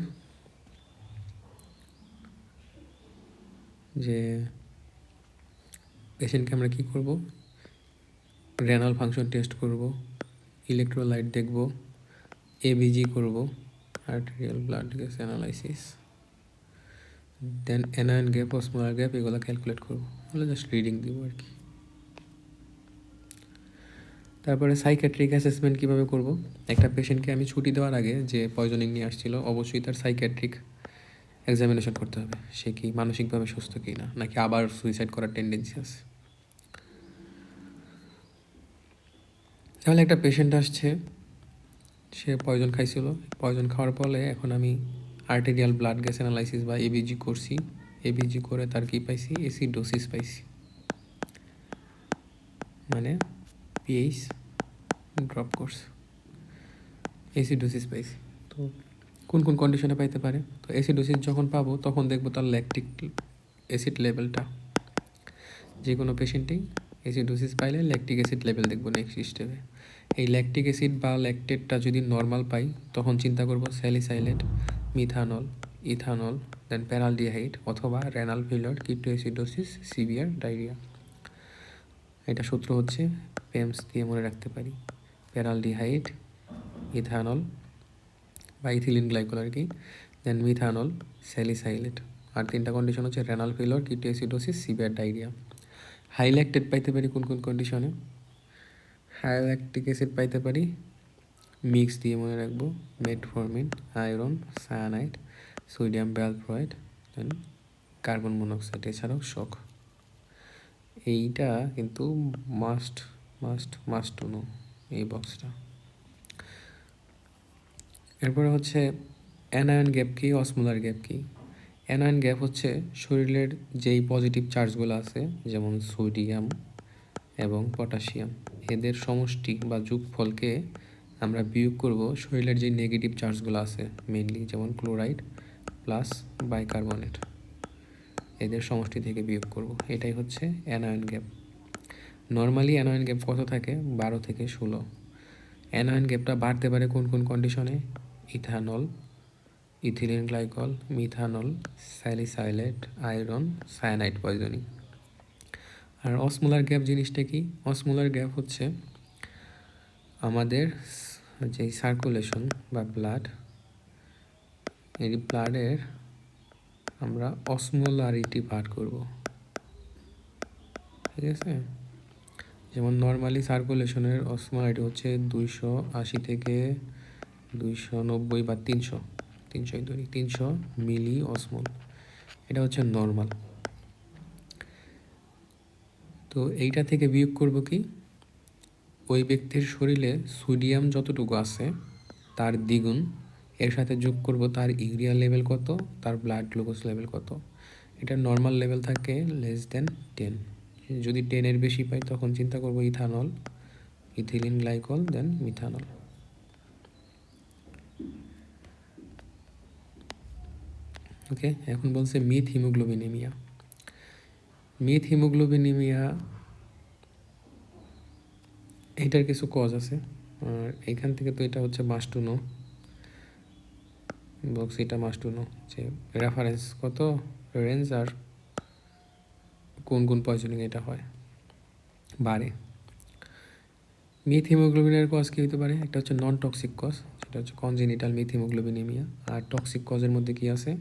যে পেশেন্টকে আমরা কী করব? রেনাল ফাংশন টেস্ট করব, ইলেকট্রোলাইট দেখব, ABG করব, আর্টেরিয়াল ব্লাড গ্যাস অ্যানালাইসিস, দেন অ্যানায়ন গ্যাপ, অসমোলার গ্যাপ, এগুলো ক্যালকুলেট করবো, তাহলে জাস্ট রিডিং দিব আর কি। তারপরে সাইকিয়াট্রিক অ্যাসেসমেন্ট কীভাবে করব? একটা পেশেন্টকে আমি ছুটি দেওয়ার আগে যে পয়জনিং নিয়ে আসছিল অবশ্যই তার সাইকিয়াট্রিক এক্সামিনেশন করতে হবে। সে কি মানসিকভাবে সুস্থ কি না, নাকি আবার সুইসাইড করার টেন্ডেন্সি আছে। তাহলে একটা পেশেন্ট আসছে, সে পয়জন খাইছিল, পয়জন খাওয়ার পরে এখন আমি আর্টেরিয়াল ব্লাড গ্যাস অ্যানালাইসিস বা এবিজি করছি। এবিজি করে তার কী পাইছি? অ্যাসিডোসিস পাইছি, মানে পিএইচ ড্রপ করছে, অ্যাসিডোসিস পাইছি। তো কোন কোন কন্ডিশনে পাইতে পারে? তো অ্যাসিডোসিস যখন পাবো তখন দেখবো তার ল্যাকটিক অ্যাসিড লেভেলটা। যে কোনো পেশেন্টেই অ্যাসিডোসিস পাইলে ল্যাকটিক অ্যাসিড লেভেল দেখবো নেক্সট স্টেপে। এই ল্যাকটিক অ্যাসিড বা ল্যাকটেটটা যদি নর্মাল পাই তখন চিন্তা করব salicylate, methanol, ethanol, then paraldehyde অথবা renal failure, ketoacidosis, severe diarrhoea. এটা সূত্র হচ্ছে পেমস দিয়ে মনে রাখতে পারি, প্যারালডিহাইড, ইথানল বা ইথিলিন গ্লাইকোল আর কি, দেন মিথানল, স্যালিসাইলেট। আর তিনটা কন্ডিশন হচ্ছে renal failure, ketoacidosis, severe diarrhoea. High lactate পাইতে পারি কোন কোন কন্ডিশনে? হাই ল্যাকটিক অ্যাসিড পাইতে পারি, মিক্স দিয়ে মনে রাখবো, metformin, iron, cyanide, sodium valproate, then carbon monoxide, এছাড়াও শক। এইটা কিন্তু must must must to know এই বক্সটা। এরপরে হচ্ছে অ্যানায়ন গ্যাপ কি, অসমোলার গ্যাপ কি? অ্যানায়ন গ্যাপ হচ্ছে শরীরের যেই পজিটিভ চার্জগুলো আছে যেমন সোডিয়াম এবং পটাশিয়াম, এদের সমষ্টি বা যোগফলকে আমরা বিয়োগ করব শরীরের যে নেগেটিভ চার্জগুলো আছে মেনলি, যেমন ক্লোরাইড প্লাস বাইকার্বনেট, এদের সমষ্টি থেকে বিয়োগ করব। এটাই হচ্ছে anion gap. Normally anion gap কত থাকে? 12 থেকে 16। অ্যানায়ন গ্যাপটা বাড়তে পারে কোন কোন কন্ডিশনে? Ethanol, ethylene glycol, methanol, salicylate, iron, cyanide poisoning. আর অসমোলার গ্যাপ জিনিসটা কি? অসমোলার গ্যাপ হচ্ছে আমাদের যে সার্কুলেশন বা ব্লাড, এই ব্লাডের আমরা অসমোলারিটি পার করব, ঠিক আছে? যেমন নর্মালি সার্কুলেশনের অসমোলারিটি হচ্ছে 280 থেকে 290 বা 300 ধরি, 300 মিলি অসমোল, এটা হচ্ছে নর্মাল। তো এইটা থেকে বিয়োগ করব কি? ওই ব্যক্তির শরীরে সোডিয়াম যতটুকু আছে তার দ্বিগুণ, এর সাথে যোগ করব তার ইউরিয়া লেভেল কত, তার ব্লাড গ্লুকোজ লেভেল কত। এটা নর্মাল লেভেল থাকে লেস দেন 10। যদি 10-এর বেশি পাই তখন চিন্তা করব ইথানল, ইথিলিন গ্লাইকল, দেন মিথানল। ওকে, এখন বলছে মিথ হিমোগ্লোবিনেমিয়া। মিথ হিমোগ্লোবিনেমিয়া এটার কিছু কজ আছে, আর এখান থেকে তো এটা হচ্ছে মাস্ট টু নো বক্স, এটা মাস্ট টু নো যে রেফারেন্স কত, রেঞ্জ, আর কোন কোন পয়জনিং এটা হয় বাড়ে। মিথ হিমোগ্লোবিনের কজ কী হতে পারে? একটা হচ্ছে নন টক্সিক কজ, সেটা হচ্ছে কনজেনিটাল মিথ হিমোগ্লোবিনেমিয়া। আর টক্সিক কজের মধ্যে কি আছে?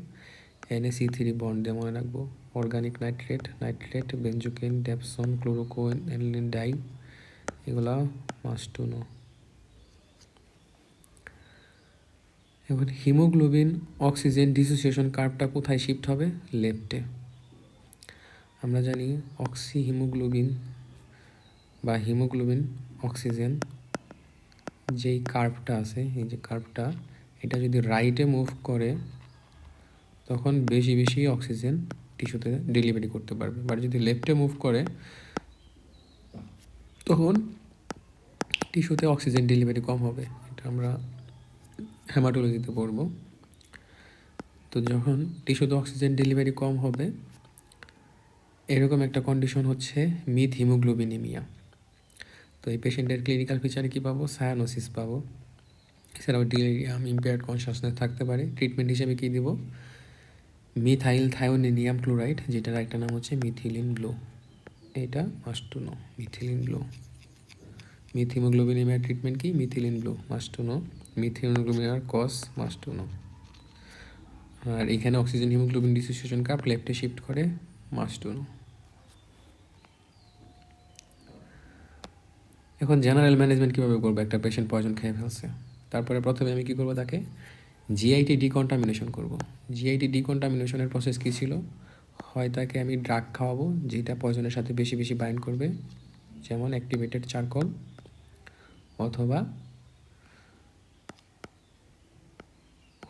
NaC3 বন্ড দিয়ে মনে রাখবো, organic nitrate, benzocaine, dapsone, chloroquine, aniline dye, এগুলা মাস্ট টু নো। এখন হিমোগ্লোবিন অক্সিজেন ডিসোসিয়েশন কার্ভটা কোথায় শিফট হবে? লেফটে। আমরা জানি অক্সি হিমোগ্লোবিন বা হিমোগ্লোবিন অক্সিজেন যেই কার্ভটা আছে, এই যে কার্ভটা, এটা যদি রাইটে মুভ করে তখন বেশি বেশি অক্সিজেন টিস্যুতে ডেলিভারি করতে পারবে, বাট যদি লেফটে মুভ করে তখন টিস্যুতে অক্সিজেন ডেলিভারি কম হবে। এটা আমরা হেমাটোলজিতে পড়ব। তো যখন টিস্যুতে অক্সিজেন ডেলিভারি কম হবে, এরকম একটা কন্ডিশন হচ্ছে মিথ হিমোগ্লোবিনেমিয়া। তো এই পেশেন্টের ক্লিনিক্যাল ফিচারে কী পাবো? সায়ানোসিস পাবো, এছাড়াও ডিলিরিয়াম, ইম্পেয়ার্ড কনসাসনেস থাকতে পারে। ট্রিটমেন্ট হিসেবে কী দিব? মিথাইল থায়োনিনিয়াম ক্লোরাইড, যেটার একটা নাম হচ্ছে মিথিলিন ব্লু। এটা must to know, methylene blue. মিথ হিমোগ্লোবিনেমিয়ার ট্রিটমেন্ট কি? Methylene blue, must to know. মিথ হিমোগ্লোবিনেমিয়ার কজ মাস্ট টু নো। আর এখানে অক্সিজেন হিমোগ্লোবিন ডিসোসিয়েশন কার্ভ লেফটে শিফট করে, মাস্ট টু নো। এখন জেনারেল ম্যানেজমেন্ট কীভাবে করবো? একটা পেশেন্ট পয়জন খেয়ে ফেলছে, তারপরে প্রথমে আমি কী করবো, তাকে জিআইটি ডিকন্টামিনেশন করব। জিআইটি ডিকন্টামিনেশনের প্রসেস কী ছিল? হয় তাকে আমি ড্রাগ খাওয়াবো যেটা পয়জনের সাথে বেশি বেশি বাইন্ড করবে, যেমন অ্যাক্টিভেটেড চারকোল, অথবা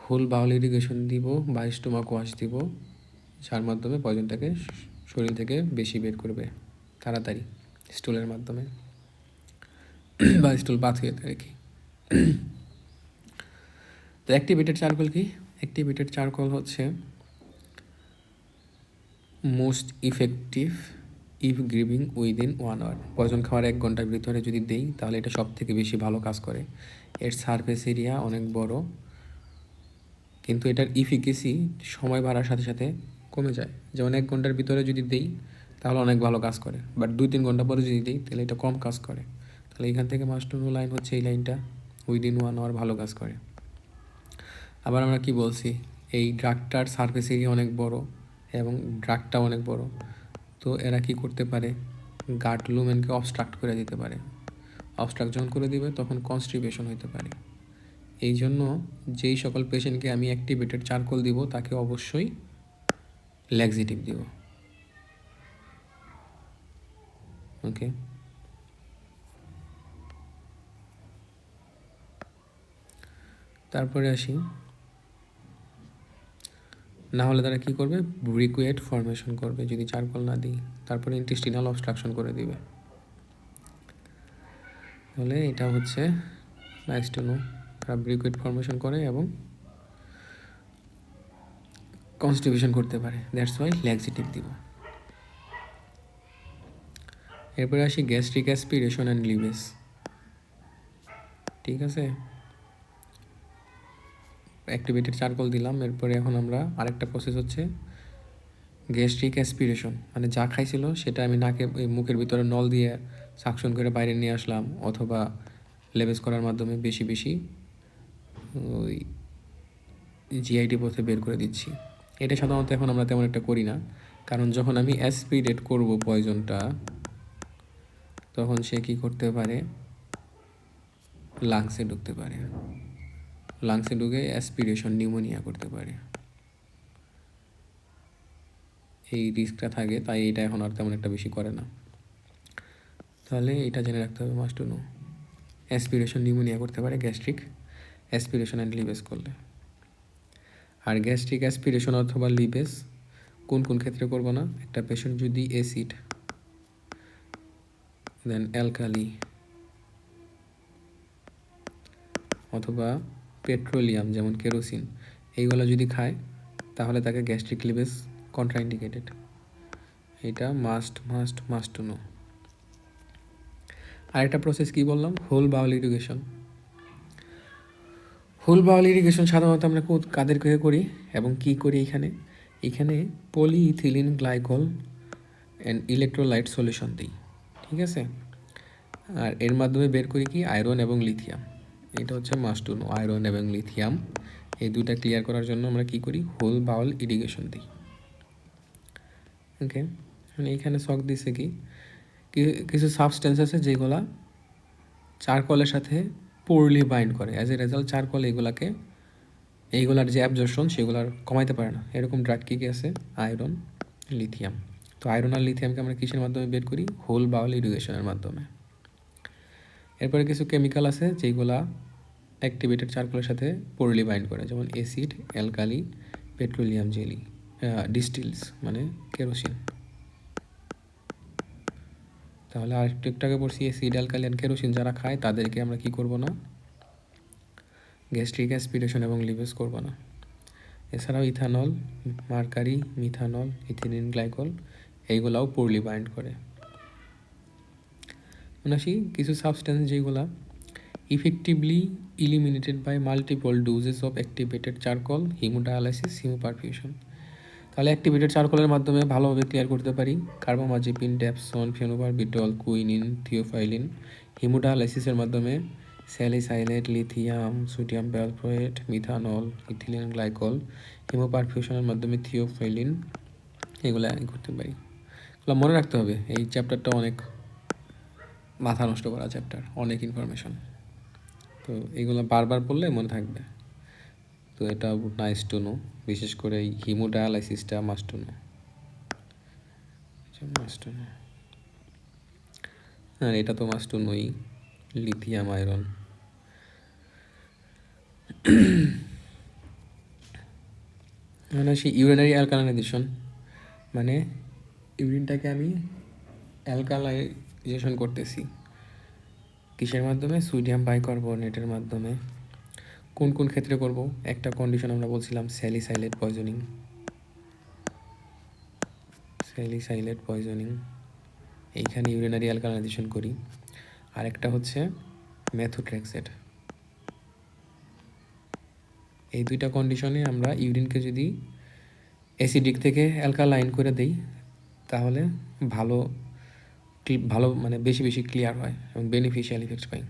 হোল বাউল ইরিগেশন দিব বা স্টোমাক ওয়াশ দিব, যার মাধ্যমে পয়জনটাকে শরীর থেকে বেশি বের করবে তাড়াতাড়ি, স্টুলের মাধ্যমে বা স্টুল বাথ হয়ে আর কি। তো অ্যাক্টিভেটেড চারকোল কি? অ্যাক্টিভেটেড চারকোল হচ্ছে most effective if giving within 1 hour. Poison খাওয়ার 1 ঘন্টার ভিতরে যদি দেই তাহলে এটা সব থেকে বেশি ভালো কাজ করে। এর সারফেস এরিয়া অনেক বড়, কিন্তু এটার ইফিকেসি সময় বাড়ার সাথে সাথে কমে যায়। যেমন 1 ঘন্টার ভিতরে যদি দেই তাহলে অনেক ভালো কাজ করে, বাট 2-3 ঘন্টা পরে যদি দিই তাহলে এটা কম কাজ করে। তাহলে এখান থেকে মাস্ট নো লাইন হচ্ছে এই লাইনটা, উইদিন 1 আওয়ার ভালো কাজ করে। আবার আমরা কি বলছি, এই ড্রাগটার সারফেস এরিয়া অনেক বড় এবং ড্রাগটাও অনেক বড়, তো এরা কি করতে পারে, গাট লুমেনকে অবস্ট্রাক্ট করে দিতে পারে। অবস্ট্রাক্ট যখন করে দিবে তখন কনস্টিপেশন হতে পারে। এই জন্য যেই সকল পেশেন্টকে আমি অ্যাক্টিভেটেড চারকোল দিব তাকে অবশ্যই ল্যাক্সেটিভ দিব। ওকে, তারপরে আসি, না হলে তারা কি করবে, ব্রিকুয়েট ফর্মেশন করবে যদি চারকোল না দিই, তারপরে ইন্টেস্টিনাল অবস্ট্রাকশন করে দিবে। তাহলে এটা হচ্ছে নাইস টু নো, তারা ব্রিকুয়েট ফর্মেশন করে এবং কনস্টিপেশন করতে পারে, দ্যাটস ওয়াই ল্যাক্সেটিভ দিব। এরপরে আসি গ্যাস্ট্রিক অ্যাসপিরেশন অ্যান্ড লিভেস। ঠিক আছে, অ্যাক্টিভেটেড চারকোল দিলাম, এরপরে এখন আমরা আরেকটা প্রসেস হচ্ছে গ্যাস্ট্রিক অ্যাসপিরেশন, মানে যা খাইছিল সেটা আমি নাকে মুখের ভিতরে নল দিয়ে সাকশন করে বাইরে নিয়ে আসলাম, অথবা লেবেস করার মাধ্যমে বেশি বেশি ওই জিআইটি পথে বের করে দিচ্ছি। এটা সাধারণত এখন আমরা তেমন একটা করি না, কারণ যখন আমি অ্যাসপিরেট করব পয়জনটা তখন সে কী করতে পারে, লাংসে ঢুকতে পারে, লাংসে ঢুকে অ্যাসপিরেশন নিউমোনিয়া করতে পারে, এই রিস্কটা থাকে, তাই এটা এখন আর তেমন একটা বেশি করে না। তাহলে এটা জেনে রাখতে হবে must to no, aspiration pneumonia করতে পারে গ্যাস্ট্রিক অ্যাসপিরেশন অ্যান্ড লিবেস করলে। আর গ্যাস্ট্রিক অ্যাসপিরেশন অথবা লিবেস কোন কোন ক্ষেত্রে করব না, একটা পেশেন্ট যদি অ্যাসিড দেন অ্যালকালি অথবা পেট্রোলিয়াম যেমন কেরোসিন এইগুলো যদি খায় তাহলে তাকে গ্যাস্ট্রিক লিবেস কন্ট্রাইন্ডিকেটেড, এটা মাস্ট টু নো। আরেকটা প্রসেস কি বললাম, হোল বাউল ইরিগেশন। হোল বাউল ইরিগেশন সাধারণত আমরা কাদের করে করি এবং কি করি, এখানে polyethylene glycol and electrolyte solution দিই। ঠিক আছে, আর এর মাধ্যমে বের করি কি, আয়রন এবং লিথিয়াম। এটা হচ্ছে মাস্ট টু নো, আয়রন এবং লিথিয়াম এই দুইটা ক্লিয়ার করার জন্য আমরা কি করি, হোল বাউল ইরিগেশন দিই। ওকে, মানে এইখানে শক দিছে কি, কিছু সাবস্টেন্স আছে যেগুলা চারকলের সাথে পোরলি বাইন্ড করে, অ্যাজ এ রেজাল্ট চারকল এইগুলার যে অ্যাবজর্পশন সেগুলার কমাইতে পারে না। এরকম ড্রাগ কী আছে, আয়রন, লিথিয়াম। তো আয়রন আর লিথিয়ামকে আমরা কিসের মাধ্যমে বের করি, হোল বাউল ইরিগেশনের মাধ্যমে। এরপরে কিছু কেমিক্যাল আছে যেগুলা অ্যাক্টিভেটেড চারকোলের সাথে পোরলি বাইন্ড করে, যেমন অ্যাসিড, অ্যালকালি, পেট্রোলিয়াম জেলি, ডিস্টিলস মানে কেরোসিন। তাহলে আরেকটু আগে পড়ছি, অ্যাসিড, অ্যালকালি অ্যান্ড কেরোসিন যারা খায় তাদেরকে আমরা কি করব না, গ্যাস্ট্রিক অ্যাসপিরেশন এবং লিবেস করব না। এছাড়াও ethanol, mercury, methanol, ethylene glycol এইগুলাও পোরলি বাইন্ড করে। আসি কিছু সাবস্টেন্স যেগুলা effectively eliminated by multiple doses of activated charcoal, haemodialysis, haemoperfusion. তাহলে অ্যাক্টিভেটেড চারকোলের মাধ্যমে ভালোভাবে ক্লিয়ার করতে পারি carbamazepine, dapsone, phenobarbital, quinine, theophylline. হিমোডায়ালাইসিসের মাধ্যমে salicylate, lithium, sodium valproate, methanol, ethylene glycol. হিমোপারফিউশনের মাধ্যমে থিওফাইলিন, এগুলো করতে পারি। এগুলো মনে রাখতে হবে, এই চ্যাপ্টারটা অনেক মাথা নষ্ট করা চ্যাপ্টার, অনেক ইনফরমেশন। তো এগুলো বারবার পড়লে মনে থাকবে। তো এটা নাইস টু নো, বিশেষ করে এই হিমোডায়ালাইসিসটা must to know, must to know. আর এটা তো মাস্ট টু নোই, লিথিয়াম আয়রন। মানে সেই ইউরিনারি অ্যালকালাইজেশন, মানে ইউরিনটাকে আমি অ্যালকালাইজেশন করতেছি কিসের মাধ্যমে? সোডিয়াম বাইকার্বনেটের মাধ্যমে। কোন কোন ক্ষেত্রে করব? একটা কন্ডিশন আমরা বলছিলাম স্যালিসাইলেট পয়জনিং, স্যালিসাইলেট পয়জনিং, এইখানে ইউরিনারি অ্যালকালাইজেশন করি। আরেকটা হচ্ছে মেথোট্রেক্সেট। এই দুইটা কন্ডিশনে আমরা ইউরিনকে যদি অ্যাসিডিক থেকে অ্যালকালাইন করে দেই তাহলে ভালো ভালো মানে বেশি বেশি ক্লিয়ার হয় এবং বেনিফিশিয়াল ইফেক্টস পাই।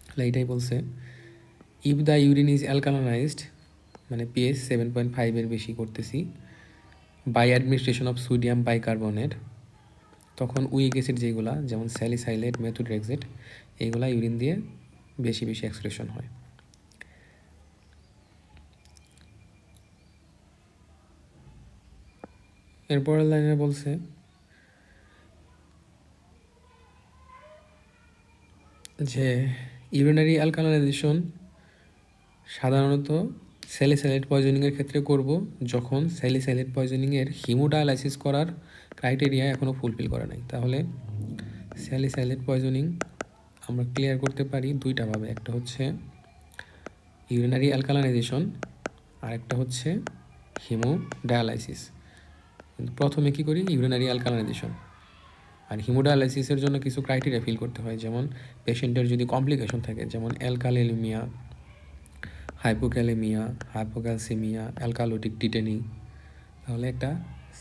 তাহলে এইটাই বলছে, if the urine is alkalized, মানে পিএইচ 7.5 বেশি করতেছি, by administration of sodium bicarbonate, তখন উইক অ্যাসিড যেগুলা যেমন স্যালিসাইলেট, মেথোট্রেক্সেট, এইগুলা ইউরিন দিয়ে বেশি বেশি এক্সক্রেশন হয়। এরপরের লাইনে বলছে যে ইউরিনারি অ্যালকালাইজেশন সাধারণত স্যালিসাইলেট পয়জনিংয়ের ক্ষেত্রে করব যখন স্যালিসাইলেট পয়জনিংয়ের হিমোডায়ালাইসিস করার ক্রাইটেরিয়া এখনও ফুলফিল করে নাই। তাহলে স্যালিসাইলেট পয়জনিং আমরা ক্লিয়ার করতে পারি দুইটাভাবে, একটা হচ্ছে ইউরিনারি অ্যালকালাইজেশন আর একটা হচ্ছে হিমোডায়ালাইসিস। কিন্তু প্রথমে কী করি? ইউরিনারি অ্যালকালাইজেশন। আর হিমোডায়ালাইসিসের জন্য কিছু ক্রাইটেরিয়া ফিল করতে হয়, যেমন পেশেন্টের যদি কমপ্লিকেশন থাকে, যেমন অ্যালকালেমিয়া, হাইপোক্যালেমিয়া, হাইপোক্যালসেমিয়া, অ্যালকালোটিক টিটেনি। তাহলে একটা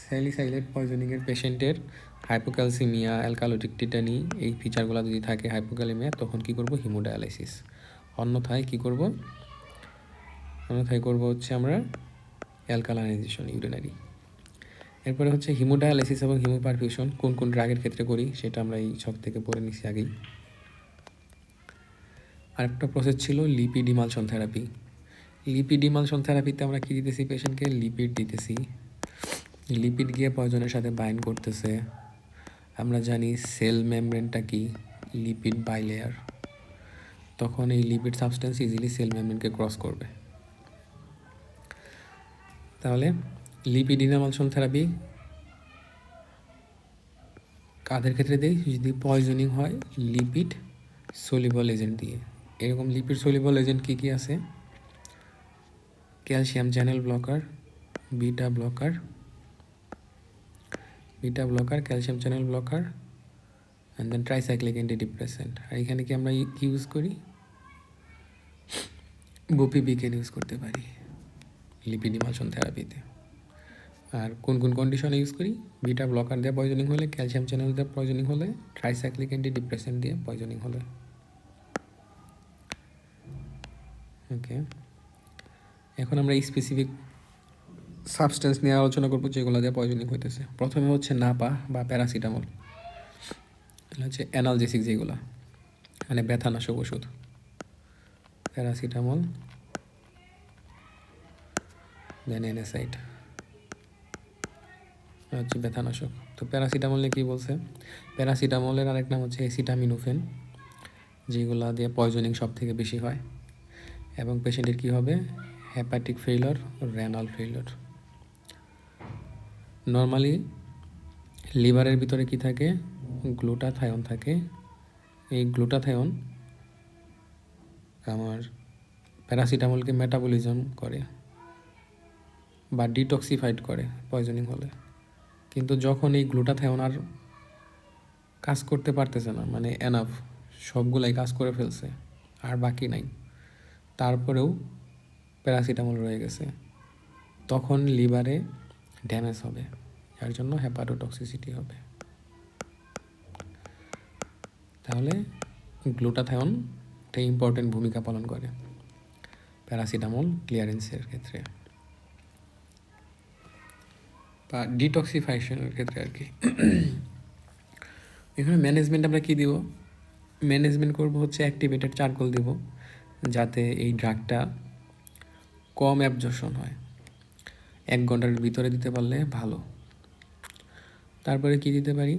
স্যালিসাইলেট পয়জনিংয়ের পেশেন্টের হাইপোক্যালসেমিয়া, অ্যালকালোটিক টিটেনি এই ফিচারগুলো যদি থাকে, হাইপোক্যালেমিয়া, তখন কী করব? হিমোডায়ালাইসিস। অন্যথায় কী করব? অন্যথায় করব হচ্ছে আমরা অ্যালকালাইজেশন ইউরিনারি। এরপরে হচ্ছে হিমোডায়ালাইসিস এবং হিমোপারফিউশন কোন কোন ড্রাগের ক্ষেত্রে করি সেটা আমরা এই ছক থেকে পড়ে নিচ্ছি আগেই। আরেকটা প্রসেস ছিল lipid emulsion therapy. Lipid emulsion থেরাপিতে আমরা কী দিতেছি? পেশেন্টকে লিপিড দিতেছি, লিপিড গিয়ে পয়জনের সাথে বাইন্ড করতেছে। আমরা জানি সেল মেমব্রেনটা কি, লিপিড বাইলেয়ার, তখন এই লিপিড সাবস্টেন্স ইজিলি সেল মেমব্রেনকে ক্রস করবে। তাহলে লিপিড ইমালশন থেরাপি কাদের ক্ষেত্রে দেই? যদি পয়জনিং হয় লিপিড সলিবল এজেন্ট দিয়ে। এরকম লিপিড সলিবল এজেন্ট কী কী আছে? Calcium channel blocker, beta blocker, calcium channel blocker, and then tricyclic antidepressant. আর এখানে কি আমরা ইউজ করি? বুপিবিকেন ইউজ করতে পারি লিপিড ইমালশন থেরাপিতে। আর কোন কোন কন্ডিশনে ইউজ করি? বিটা ব্লকার দিয়ে পয়জনিং হলে, ক্যালসিয়াম চ্যানেল দিয়ে পয়জনিং হলে, ট্রাইসাইক্লিক অ্যান্টিডিপ্রেসেন্ট দিয়ে পয়জনিং হলে। ওকে, এখন আমরা স্পেসিফিক সাবস্টেন্স নিয়ে আলোচনা করবো যেগুলো দিয়ে পয়জনিং হইতেছে। প্রথমে হচ্ছে নাপা বা প্যারাসিটামল। এগুলো হচ্ছে অ্যানালজেসিক যেগুলো, মানে ব্যথানাশক ওষুধ। প্যারাসিটামল, দেন NSAID হচ্ছে ব্যথানাশক। তো প্যারাসিটামল নিয়ে কী বলছে? প্যারাসিটামলের আরেক নাম হচ্ছে অ্যাসিটামিনোফেন, যেগুলো দিয়ে পয়জনিং সব থেকে বেশি হয়। এবং পেশেন্টের কী হবে? Hepatic failure, renal failure. Normally লিভারের ভিতরে কি থাকে? গ্লুটাথায়ন থাকে। এই গ্লুটাথায়ন আমার প্যারাসিটামলকে মেটাবলিজম করে বা ডিটক্সিফাইড করে পয়জনিং হলে। কিন্তু যখন এই গ্লুটাথায়ন আর কাজ করতে পারতেছে না, মানে এনাফ, সবগুলাই কাজ করে ফেলছে, আর বাকি নাই, তারপরেও প্যারাসিটামল রয়ে গেছে, তখন লিভারে ড্যামেজ হবে, যার জন্য হেপাটোটক্সিসিটি হবে। তাহলে গ্লুটাথায়ন একটা ইম্পর্টেন্ট ভূমিকা পালন করে প্যারাসিটামল ক্লিয়ারেন্সের ক্ষেত্রে বা ডিটক্সিফিকেশনের ক্ষেত্রে আর কি। এখানে ম্যানেজমেন্ট আমরা কী দিব? ম্যানেজমেন্ট করব হচ্ছে অ্যাক্টিভেটেড চারকোল দিব, যাতে এই ড্রাগটা কম অ্যাবজর্পশন হয়। 1 ঘন্টার ভিতরে দিতে পারলে ভালো। তারপরে কি দিতে পারি,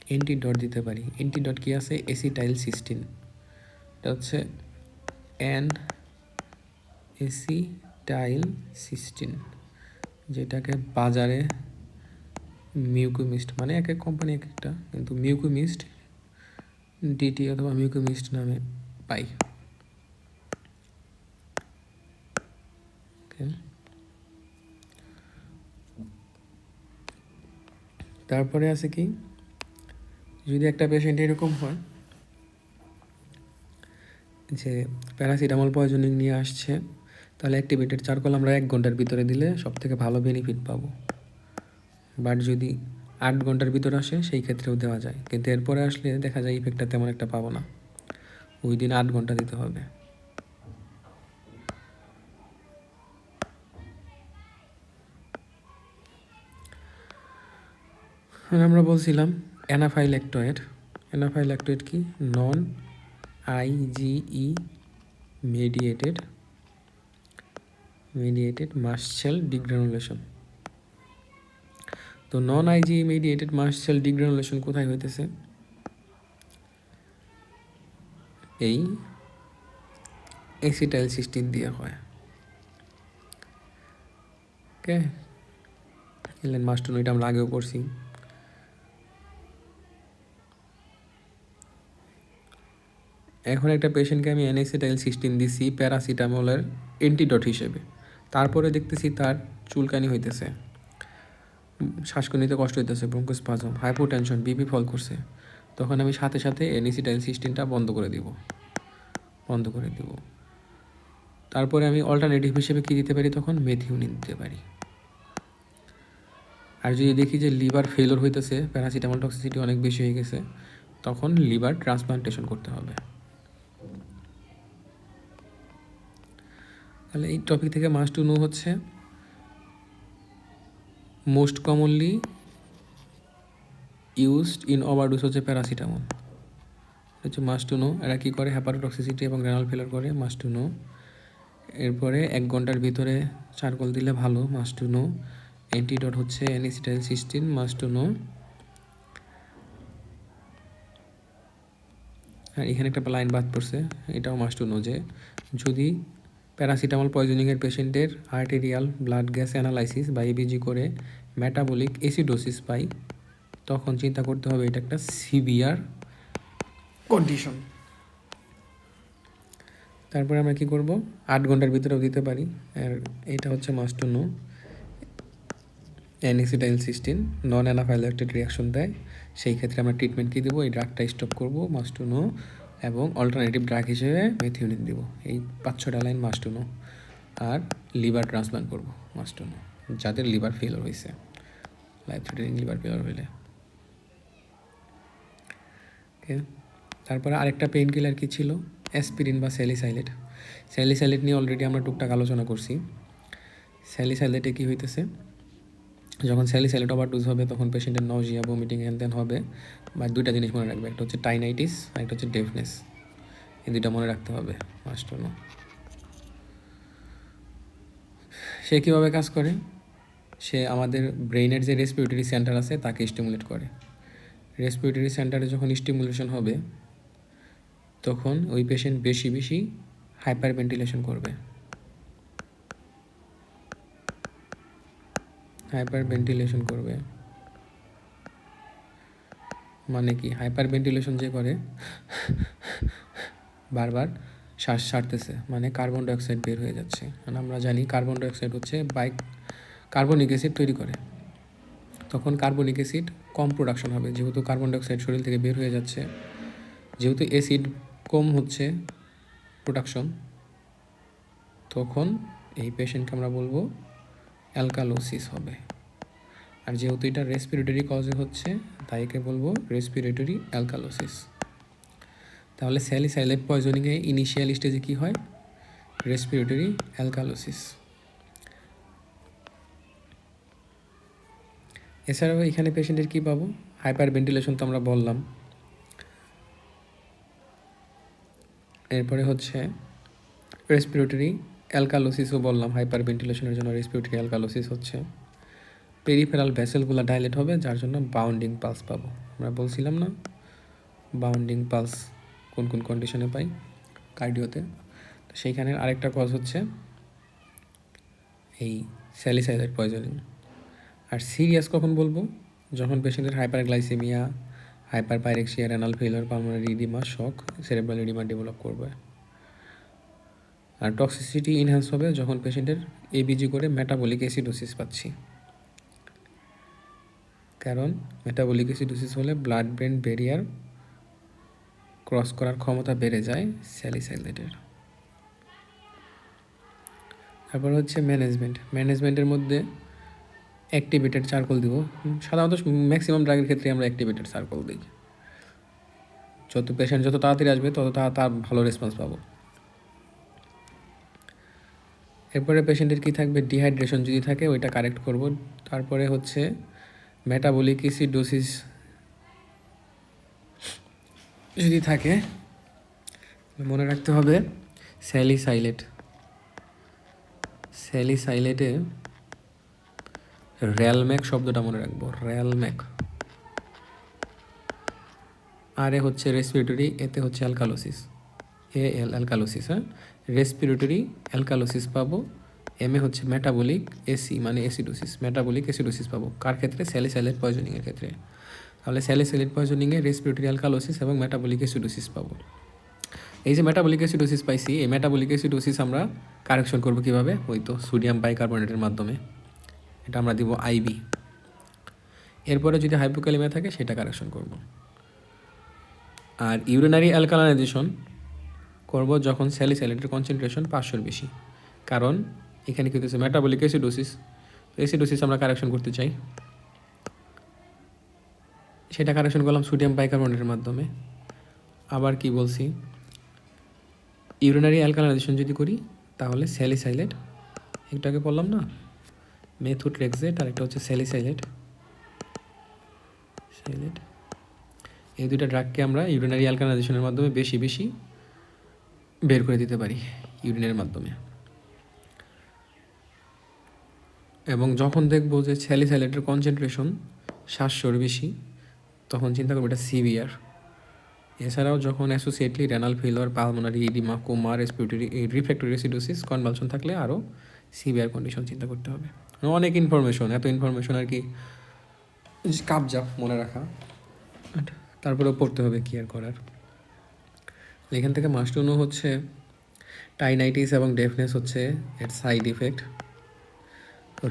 অ্যান্টিডট দিতে পারি। অ্যান্টিডট কি আছে, এসিটাইলসিস্টিন। এটা হচ্ছে এসিটাইলসিস্টিন, যেটাকে বাজারে মিউকুমিস্ট, মানে এক এক কোম্পানি এক একটা, কিন্তু মিউকুমিস্ট ডিটি অথবা মিউকুমিস্ট নামে পাই। ওকে, তারপরে আছে কি, যদি একটা পেশেন্ট এরকম হয় যে প্যারাসিটামল পয়জনিং নিয়ে আসছে, তাহলে অ্যাক্টিভেটেড চারকোল আমরা 1 ঘন্টার ভিতরে দিলে সব থেকে ভালো বেনিফিট পাবো। বাট যদি 8 ঘন্টার ভিতরে আসে সেই ক্ষেত্রেও দেওয়া যায়, কিন্তু এরপরে আসলে দেখা যায় ইফেক্টটা তেমন একটা পাবো না, ওই দিন 8 ঘন্টা দিতে হবে। আমরা বলছিলাম অ্যানাফাইল্যাক্টয়েড। অ্যানাফাইল্যাক্টয়েড কি, নন আইজিই মেডিয়েটেড মাস্ট সেল ডিগ্রানুলেশন। তো নন আইজিই মেডিয়েটেড মাস্ট সেল ডিগ্রানুলেশন কোথায় হইতেছে, এই এসিটাইলসিস্টিন দিয়ে হয়। ওকে, এলেন মাস্টন, এটা আমরা আগেও করছি। এখন একটা পেশেন্টকে আমি এনএসিটাইলসিস্টিন দিছি প্যারাসিটামলের অ্যান্টিডট হিসেবে, তারপরে দেখতেছি তার চুলকানি হইতেছে, শ্বাসকষ্ট নিতে কষ্ট হইতেছে, ব্রঙ্কোস্পাজম, হাইপোটেনশন, বিপি ফল করছে, তখন আমি সাথে সাথে এনএসিটাইলসিস্টিনটা বন্ধ করে দিব। তারপরে আমি অল্টারনেটিভ হিসেবে কী দিতে পারি, তখন মেথিওনিন দিতে পারি। আর যদি দেখি যে লিভার ফেলোর হইতেছে, প্যারাসিটামল টক্সিসিটি অনেক বেশি হয়ে গেছে, তখন লিভার ট্রান্সপ্লান্টেশন করতে হবে। তাহলে এই টপিক থেকে মাস্ট টু নো হচ্ছে most commonly used in overdose হচ্ছে প্যারাসিটামল, হচ্ছে মাস্ট টু নো। এরা কী করে, হ্যাপাটোটক্সিসিটি এবং রেনাল ফেলার করে, মাস্ট টু নো। এরপরে 1 ঘন্টার ভিতরে চারকোল দিলে ভালো, মাস্ট টু নো। অ্যান্টিডট হচ্ছে এনএসিটাইলসিস্টিন, মাস্ট টু নো। আর এখানে একটা লাইন বাদ পড়ছে, এটাও মাস্ট টু নো, যে যদি প্যারাসিটামল পয়জনিংয়ের পেশেন্টের আর্টেরিয়াল ব্লাড গ্যাস অ্যানালাইসিস বা এবিজি করে মেটাবলিক অ্যাসিডোসিস পাই, তখন চিন্তা করতে হবে এটা একটা সিভিয়ার কন্ডিশন। তারপরে আমরা কী করব, 8 ঘন্টার ভিতরেও দিতে পারি। আর এটা হচ্ছে must to know. N acetylcysteine non anaphylactic reaction দেয়, সেই ক্ষেত্রে আমরা ট্রিটমেন্ট কী দেবো, এই ড্রাগটা স্টপ করবো, মাস্ট টু নো। এবং অল্টারনেটিভ ড্রাগ হিসেবে মেথিওনিন দেবো। এই 5-6টা লাইন মাস্ট টু নো। আর লিভার ট্রান্সপ্লান্ট করবো, মাস্ট টু নো, যাদের লিভার ফেলার হয়েছে, লাইফ থ্রেটানিং লিভার ফেলার হইলে। ওকে, তারপরে আরেকটা পেইন কিলার কী ছিল, অ্যাসপিরিন বা স্যালিসাইলেট। স্যালিসাইলেট নিয়ে অলরেডি আমরা টুকটাক আলোচনা করছি। স্যালিসাইলেটে কী হইতেছে, যখন স্যালিসাইলেট ওভারডোজ হবে তখন পেশেন্টের নজিয়া, ভমিটিং, হ্যান হবে। বা 2টা জিনিস মনে রাখবে, একটা হচ্ছে টাইনাইটিস আর একটা হচ্ছে ডেফনেস। এই 2টা মনে রাখতে হবে, মাস্ট টু নো। সে কীভাবে কাজ করে, সে আমাদের ব্রেইনের যে রেসপিরেটরি সেন্টার আছে তাকে স্টিমুলেট করে। রেসপিরেটরি সেন্টারে যখন স্টিমুলেশন হবে তখন ওই পেশেন্ট বেশি বেশি হাইপার ভেন্টিলেশন করবে। মানে কি, হাইপার ভেন্টিলেশন যে করে বারবার শ্বাস ছাড়তেছে, মানে কার্বন ডাইঅক্সাইড বের হয়ে যাচ্ছে। কারণ আমরা জানি কার্বন ডাইঅক্সাইড হচ্ছে কার্বনিক অ্যাসিড তৈরি করে, তখন কার্বনিক অ্যাসিড কম প্রোডাকশন হবে, যেহেতু কার্বন ডাইঅক্সাইড শরীর থেকে বের হয়ে যাচ্ছে, যেহেতু অ্যাসিড কম হচ্ছে প্রোডাকশন, তখন এই পেশেন্টকে আমরা বলবো অ্যালকালোসিস হবে। আর যেহেতু এটা রেসপিরেটরি কজে হচ্ছে, তাই একে বলবো রেসপিরেটরি অ্যালকালোসিস। তাহলে স্যালিসাইলেট পয়জনিংয়ে ইনিশিয়াল স্টেজে কী হয়, রেসপিরেটরি অ্যালকালোসিস। এছাড়াও এখানে পেশেন্টের কী পাবো, হাইপার ভেন্টিলেশন তো আমরা বললাম, এরপরে হচ্ছে রেসপিরেটরি অ্যালকালোসিসও বললাম, হাইপার ভেন্টিলেশনের জন্য রেসপিরেটরি অ্যালকালোসিস হচ্ছে। পেরিফেরাল ভেসেলগুলো ডাইলেট হবে, যার জন্য বাউন্ডিং পালস পাবো। আমরা বলছিলাম না বাউন্ডিং পালস কোন কোন কন্ডিশনে পাই কার্ডিওতে। তো সেইখানের আরেকটা কজ হচ্ছে এই স্যালিসাইলাইট পয়জনিং। আর সিরিয়াস কখন বলবো? যখন পেশেন্টের hyperglycaemia, hyperpyrexia, renal failure, pulmonary oedema, shock, cerebral oedema develop করবে। আর টক্সিসিটি ইনহ্যান্স হবে যখন পেশেন্টের এবিজি করে মেটাবলিক অ্যাসিডোসিস পাচ্ছি। কারণ মেটাবলিক অ্যাসিডোসিস হলে ব্লাড ব্রেন ব্যারিয়ার ক্রস করার ক্ষমতা বেড়ে যায় স্যালিসাইলেটের। তারপর হচ্ছে ম্যানেজমেন্টের মধ্যে অ্যাক্টিভেটেড চারকোল দিব। সাধারণত ম্যাক্সিমাম ড্রাগের ক্ষেত্রে আমরা অ্যাক্টিভেটেড চারকোল দিই। যত পেশেন্ট যত তাড়াতাড়ি আসবে তত তার ভালো রেসপন্স পাবো। এরপরে পেশেন্টের কী থাকবে? ডিহাইড্রেশন যদি থাকে ওইটা কারেক্ট করব। তারপরে হচ্ছে মেটাবলিক অ্যাসিডোসিস যদি থাকে মনে রাখতে হবে স্যালিসাইলেটে র্যালম্যাক শব্দটা মনে রাখবো, র্যালম্যাক। আরে হচ্ছে রেসপিরেটরি, এতে হচ্ছে অ্যালকালোসিস, অ্যালকালোসিস। হ্যাঁ, রেসপিরেটরি অ্যালকালোসিস পাবো। এমএ হচ্ছে মেটাবলিক এসি মানে অ্যাসিডোসিস, মেটাবলিক অ্যাসিডোসিস পাবো কার ক্ষেত্রে? স্যালিসাইলেট পয়জনিংয়ের ক্ষেত্রে। তাহলে স্যালিসাইলেট পয়জনিংয়ে রেসপিরেটরি অ্যালকালোসিস এবং মেটাবলিক অ্যাসিডোসিস পাবো। এই যে মেটাবলিক অ্যাসিডোসিস পাইছি, এই মেটাবলিক অ্যাসিডোসিস আমরা কারেকশন করবো কীভাবে? ওই তো সোডিয়াম বাইকার্বনেটের মাধ্যমে। এটা আমরা দিব আইবি। এরপরে যদি হাইপোক্যালেমিয়া থাকে সেটা কারেকশন করব। আর ইউরিনারি অ্যালকালাইজেশন করব যখন স্যালিসাইলেটের কনসেন্ট্রেশন 500-র বেশি। কারণ এখানে কী হচ্ছে? মেটাবলিক অ্যাসিডোসিস আমরা কারেকশন করতে চাই, সেটা কারেকশন করলাম সোডিয়াম বাইকার্বনেটের মাধ্যমে। আবার কি বলছি? ইউরিনারি অ্যালকালাইজেশন যদি করি তাহলে স্যালিসাইলেট, একটু আগে বললাম না মেথোট্রেক্সেট, আর একটা হচ্ছে স্যালিসাইলেট, এই দুইটা ড্রাগকে আমরা ইউরিনারি অ্যালকালাইজেশনের মাধ্যমে বেশি বেশি বের করে দিতে পারি ইউরিনের মাধ্যমে। এবং যখন দেখবো যে স্যালিসাইলেটের কনসেন্ট্রেশন 700-র বেশি তখন চিন্তা করবো এটা সিভিয়ার। এছাড়াও যখন associately renal failure, pulmonary oedema, coma, respiratory refractory acidosis, convulsion থাকলে আরও সিভিয়ার কন্ডিশন চিন্তা করতে হবে। অনেক ইনফরমেশন, এত ইনফরমেশন আর কি কাপজাপ মনে রাখা, তারপরেও পড়তে হবে কি আর করার। এখান থেকে মাস্টুনো হচ্ছে টাইনাইটিস এবং ডেফনেস হচ্ছে এর সাইড ইফেক্ট।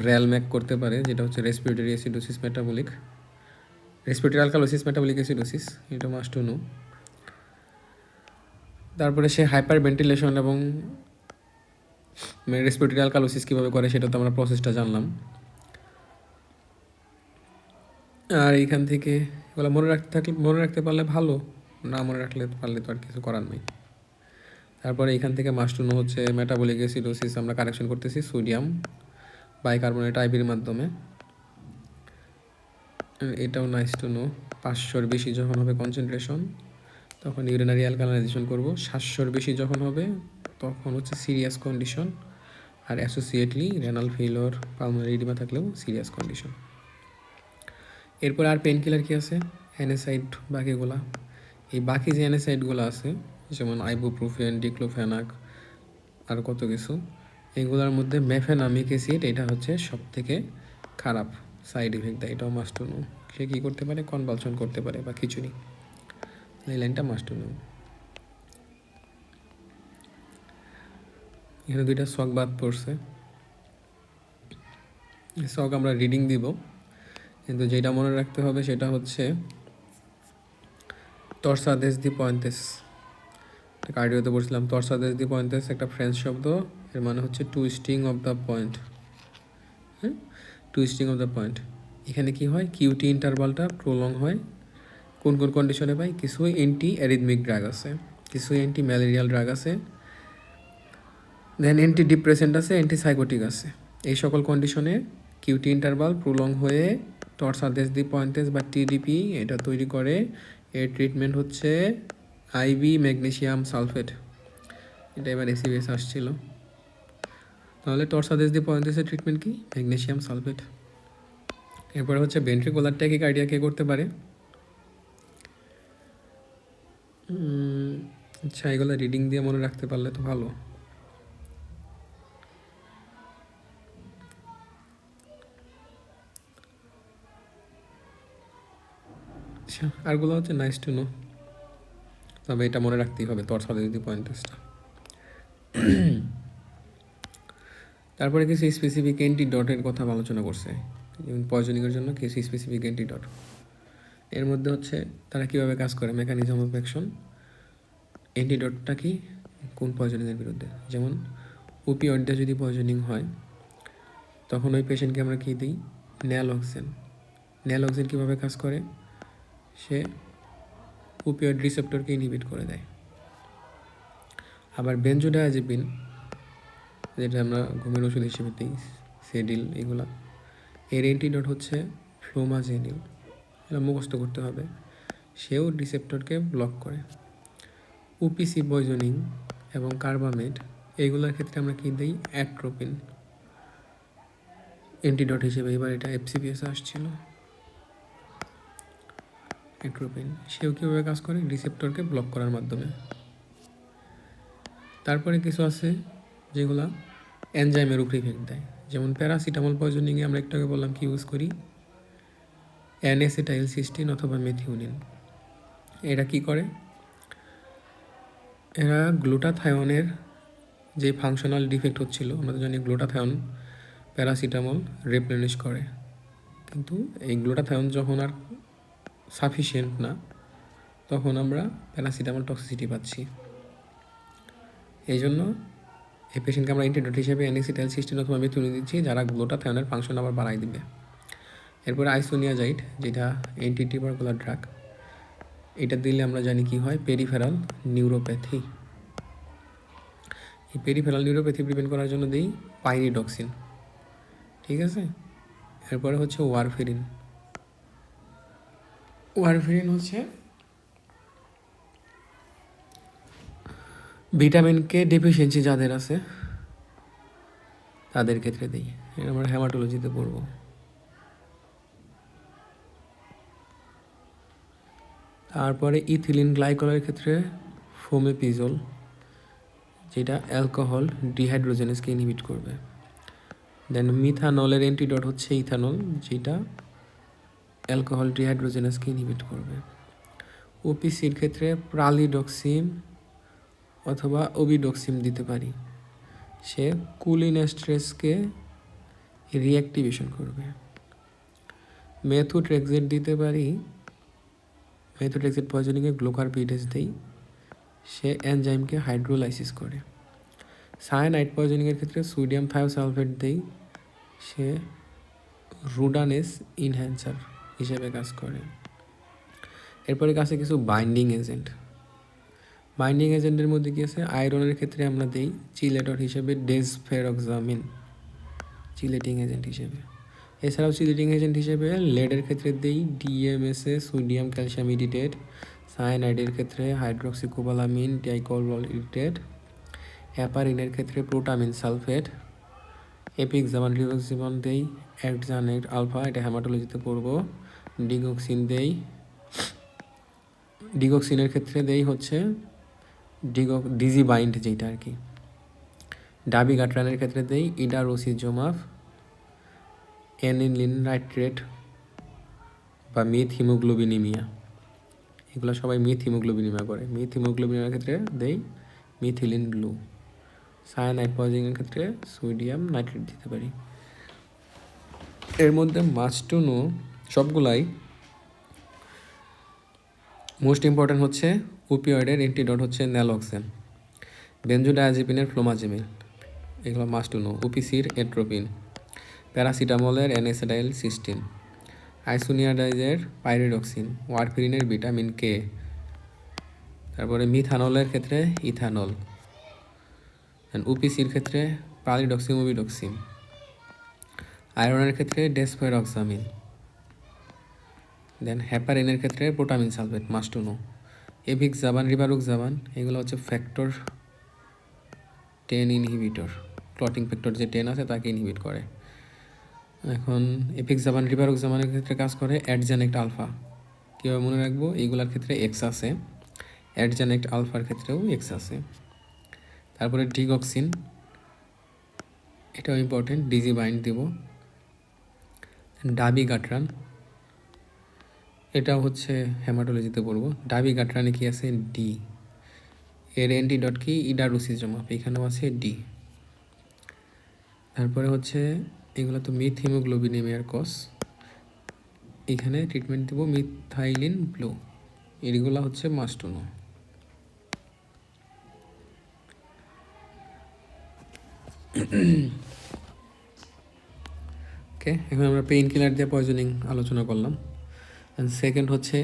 র্যালম্যাক করতে পারে, যেটা হচ্ছে respiratory acidosis metabolic, respiratory alkalosis metabolic acidosis, এটা মাস্টুনো। তারপরে সে হাইপার ভেন্টিলেশন এবং রেসপিরেটরি অ্যালকালোসিস কীভাবে করে সেটা তো আমরা প্রসেসটা জানলাম। আর এইখান থেকে এগুলো মনে রাখতে পারলে ভালো, না মনে রাখলে পারলে তো আর কিছু করার নেই। তারপরে এখান থেকে মাস্টুনো হচ্ছে মেটাবলিক অ্যাসিডোসিস আমরা কারেকশন করতেছি সোডিয়াম বাইকার্বনেট আইবির মাধ্যমে। এটাও নাইস টু নো। 500-র বেশি যখন হবে কনসেন্ট্রেশন তখন ইউরিনারি অ্যালকালাইজেশন করব। 700-র বেশি যখন হবে তখন হচ্ছে সিরিয়াস কন্ডিশন, আর অ্যাসোসিয়েটলি রেনাল ফেলিওর, পালমোনারি ইডিমা থাকলেও সিরিয়াস কন্ডিশন। এরপর আর পেন কিলার কী আছে? অ্যানেসাইড বাকিগুলা। এই বাকি যে অ্যানেসাইডগুলো আছে যেমন আইবুপ্রোফেন, ডিক্লোফেনাক আর কত কিছু, এগুলোর মধ্যে মেফেনামিক অ্যাসিড এটা হচ্ছে সবথেকে খারাপ সাইড ইফেক্ট দেয়, এটাও মাস্ট টু নো। সে কী করতে পারে? কনভালশন করতে পারে বা খিচুড়ি। এই লাইনটা মাস্ট টু নো। এখানে দুইটা শক বাদ পড়ছে, শক আমরা রিডিং দিব, কিন্তু যেটা মনে রাখতে হবে সেটা হচ্ছে তরসাদেশ দি পয়েন্তেস। কার্ডিওতে বলছিলাম তরসাদেশ দি পয়েন্তেস একটা ফ্রেঞ্চ শব্দ, এর মানে হচ্ছে টুইস্টিং অফ দ্য পয়েন্ট। হ্যাঁ, টুইস্টিং অফ দ্য পয়েন্ট। এখানে কি হয়? কিউটি ইন্টারভালটা প্রলং হয়। কোন কোন কন্ডিশনে পাই? কিছু অ্যান্টি অ্যারিথমিক ড্রাগ আছে, কিছু অ্যান্টি ম্যালেরিয়াল ড্রাগ আছে, দেন অ্যান্টি ডিপ্রেসেন্ট আছে, অ্যান্টিসাইকোটিক আছে। এই সকল কন্ডিশনে কিউটি ইন্টারভাল প্রলং হয়ে টরসাদেশ দি পয়েন্টেস বা টিডিপি এটা তৈরি করে। এর ট্রিটমেন্ট হচ্ছে আইভি ম্যাগনেসিয়াম সালফেট। এটা এবার এসিবিএস আসছিল। তাহলে টর্সাদেস দি পয়েন্টেসের ট্রিটমেন্ট কি? Magnesium sulphate. এরপরে হচ্ছে ভেন্ট্রিকুলার ট্যাকিকার্ডিয়া কে করতে পারে? আচ্ছা, এগুলো রিডিং দিয়ে মনে রাখতে পারলে তো ভালো। আচ্ছা, আরগুলো হচ্ছে নাইস টু নো, তবে এটা মনে রাখতেই হবে টর্সাদেস দি পয়েন্টেসটা। তারপরে কিছু স্পেসিফিক অ্যান্টিডটের কথা আলোচনা করছে, যেমন পয়জনিংয়ের জন্য কিছু স্পেসিফিক অ্যান্টিডট। এর মধ্যে হচ্ছে তারা কীভাবে কাজ করে, মেকানিজম অফ অ্যাকশন। অ্যান্টিডটটা কি? কোন পয়জনিংয়ের বিরুদ্ধে? যেমন ওপিওয়েডে যদি পয়জনিং হয় তখন ওই পেশেন্টকে আমরা কী দিই? ন্যালক্সেন। ন্যালক্সেন কীভাবে কাজ করে? সে ওপিওয়েড রিসেপ্টরকে ইনহিবিট করে দেয়। আবার বেনজোডায়াজেপিন, যেটা আমরা ঘুমের ওষুধ হিসেবে দিই, সেডিল, এগুলা, এর অ্যান্টিডট হচ্ছে ফ্লোমাজেনিল। এটা মুখস্থ করতে হবে। সেও রিসেপ্টরকে ব্লক করে। ওপিসি পয়জনিং এবং কার্বামেড, এইগুলোর ক্ষেত্রে আমরা কী দিই? অ্যাট্রোপিন অ্যান্টিডট হিসেবে। এবার এটা এফসিপিএস আসছিল। অ্যাট্রোপিন সেও কীভাবে কাজ করে? রিসেপ্টরকে ব্লক করার মাধ্যমে। তারপরে কিছু আছে যেগুলা এনজাইমের উপর ইফেক্ট দেয়, যেমন প্যারাসিটামল পয়জনিংয়ে আমরা একটু আগে বললাম কি ইউজ করি? N-অ্যাসিটাইলসিস্টিন অথবা মেথিওনিন। এরা কি করে? এরা গ্লুটাথায়নের যে ফাংশনাল ডিফেক্ট হচ্ছিল, আমরা তো জানি গ্লুটাথায়ন প্যারাসিটামল রিপ্লেনিশ করে, কিন্তু এই গ্লুটাথায়ন যখন আর সাফিসিয়েন্ট না, তখন আমরা প্যারাসিটামল টক্সিসিটি পাচ্ছি। এই জন্য এই পেশেন্টকে আমরা অ্যান্টিডট হিসেবে N-অ্যাসিটাইলসিস্টিন অথবা মেথিওনিন দিচ্ছি, যারা গ্লুটাথায়নের ফাংশন আবার বাড়াই দিবে। এরপরে আইসোনিয়াজাইড, যেটা অ্যান্টি টিউবারকুলার ড্রাগ, এটা দিলে আমরা জানি কি হয়? Peripheral neuropathy. এই পেরিফেরাল নিউরোপ্যাথি প্রিভেন্ট করার জন্য দিই পাইরিডক্সিন। ঠিক আছে। এরপরে হচ্ছে ওয়ারফেরিন। ওয়ারফেরিন হচ্ছে ভিটামিন কে ডেফিসিয়েন্সি যাদের আছে তাদের ক্ষেত্রে দিই। এটা আমরা হেমাটোলজিতে পড়ব। তারপরে ইথিলিন গ্লাইকলের ক্ষেত্রে ফোমেপিজোল, যেটা অ্যালকোহল ডিহাইড্রোজেনেসকে ইনহিবিট করবে। দেন মিথানলের অ্যান্টিডট হচ্ছে ইথানল, যেটা অ্যালকোহল ডিহাইড্রোজেনেসকে ইনহিবিট করবে। ওপিসির ক্ষেত্রে প্রালিডক্সিম অথবা ওবিডক্সিম দিতে পারি, সে কুলিনেস্ট্রেসকে রিঅ্যাক্টিভেশন করবে। মেথোট্রেক্সেট দিতে পারি, মেথোট্রেক্সেট পয়জনিংয়ে গ্লুকারপিডেস দেই, সে এনজাইমকে হাইড্রোলাইসিস করে। সায়ানাইড পয়জনিংয়ের ক্ষেত্রে সোডিয়াম থায়োসালফেট দেই, সে রুডানেস ইনহ্যান্সার হিসেবে কাজ করে। এরপরে কাছে কিছু বাইন্ডিং এজেন্ট। বাইন্ডিং এজেন্টের মধ্যে কী আছে? আয়রনের ক্ষেত্রে আমরা দিই চিলেটর হিসেবে ডেসফেরক্সামিন, চিলেটিং এজেন্ট হিসেবে। এছাড়াও চিলেটিং এজেন্ট হিসেবে লেডের ক্ষেত্রে দিই ডিএমএসএ, সোডিয়াম ক্যালসিয়াম ইডিটেট। সায়ানাইডের ক্ষেত্রে হাইড্রক্সিকোবালামিন ডাইকলবল-ইডিটেট। হ্যাপারিনের ক্ষেত্রে প্রোটামিন সালফেট। এপিক্সামান রিভক্সিমন দেই, অ্যাডজানেট আলফা, এটা হেমাটোলজিতে পড়ব। ডিগক্সিন দেই, ডিগক্সিনের ক্ষেত্রে দেই হচ্ছে ডিজি বাইন্ড, যেটা আর কি। ডাবিগাট্রানের ক্ষেত্রে দেই ইডারোসিজোমাব, অ্যানিলিন নাইট্রেট বা মিথ হিমোগ্লোবিনিমিয়া, এগুলো সবাই মিথ হিমোগ্লোবিনিমিয়া করে। মিথ হিমোগ্লোবিনিমিয়ার ক্ষেত্রে দেই মিথিলিন গ্লু। সায়ানাইড পয়জনিংয়ের ক্ষেত্রে সোডিয়াম নাইট্রেট দিতে পারি। এর মধ্যে মাস্ট টু নো সবগুলাই মোস্ট ইম্পর্ট্যান্ট হচ্ছে ওপিওয়েডের অ্যান্টিডট হচ্ছে ন্যালক্সেন, বেনজোডায়াজেপিনের ফ্লোমাজেমিল, এগুলো মাস্ট টু নো। ওপিসির এট্রোপিন, প্যারাসিটামলের N-অ্যাসিটাইলসিস্টিন, আইসোনিয়াডাইজের পাইরিডক্সিন, ওয়ারফেরিনের ভিটামিন কে, তারপরে মিথানলের ক্ষেত্রে ইথানল, ওপিসির ক্ষেত্রে পালিডক্সিম ওবিডক্সিম, আয়রনের ক্ষেত্রে ডেসফেরক্সামিন, দেন হ্যাপারিনের ক্ষেত্রে protamine sulphate, must to know. Apixaban, rivaroxaban, এগুলো হচ্ছে ফ্যাক্টর 10 ইনহিবিটর, ক্লটিং ফ্যাক্টর যে 10 আছে তাকে ইনহিবিট করে। এখন এপিক্সাবান রিভারোক্সাবানের ক্ষেত্রে কাজ করে অ্যাডজানেক্ট আলফা। কীভাবে মনে রাখবো? এইগুলোর ক্ষেত্রে এক্স আছে, অ্যাডজানেক্ট আলফার ক্ষেত্রেও এক্স আছে। তারপরে ডিগক্সিন, এটাও ইম্পর্টেন্ট, ডিজি বাইন্ড দিব। ডাবিগাট্রান, এটাও হচ্ছে হেমাটোলজিতে পড়বো। ডাবিগাট্রানে কি আছে? ডি। এর অ্যান্টিডট কি? ইডারুসিজমাব, এখানেও আছে ডি। তারপরে হচ্ছে এগুলো তো মিথ হিমোগ্লোবিনেমিয়ার কজ, এখানে ট্রিটমেন্ট দেবো মিথাইলিন ব্লু। এগুলো হচ্ছে মাস্ট টু নো। ওকে, এখন আমরা পেইন কিলার দিয়ে পয়জনিং আলোচনা করলাম। অ্যান্ড সেকেন্ড হচ্ছে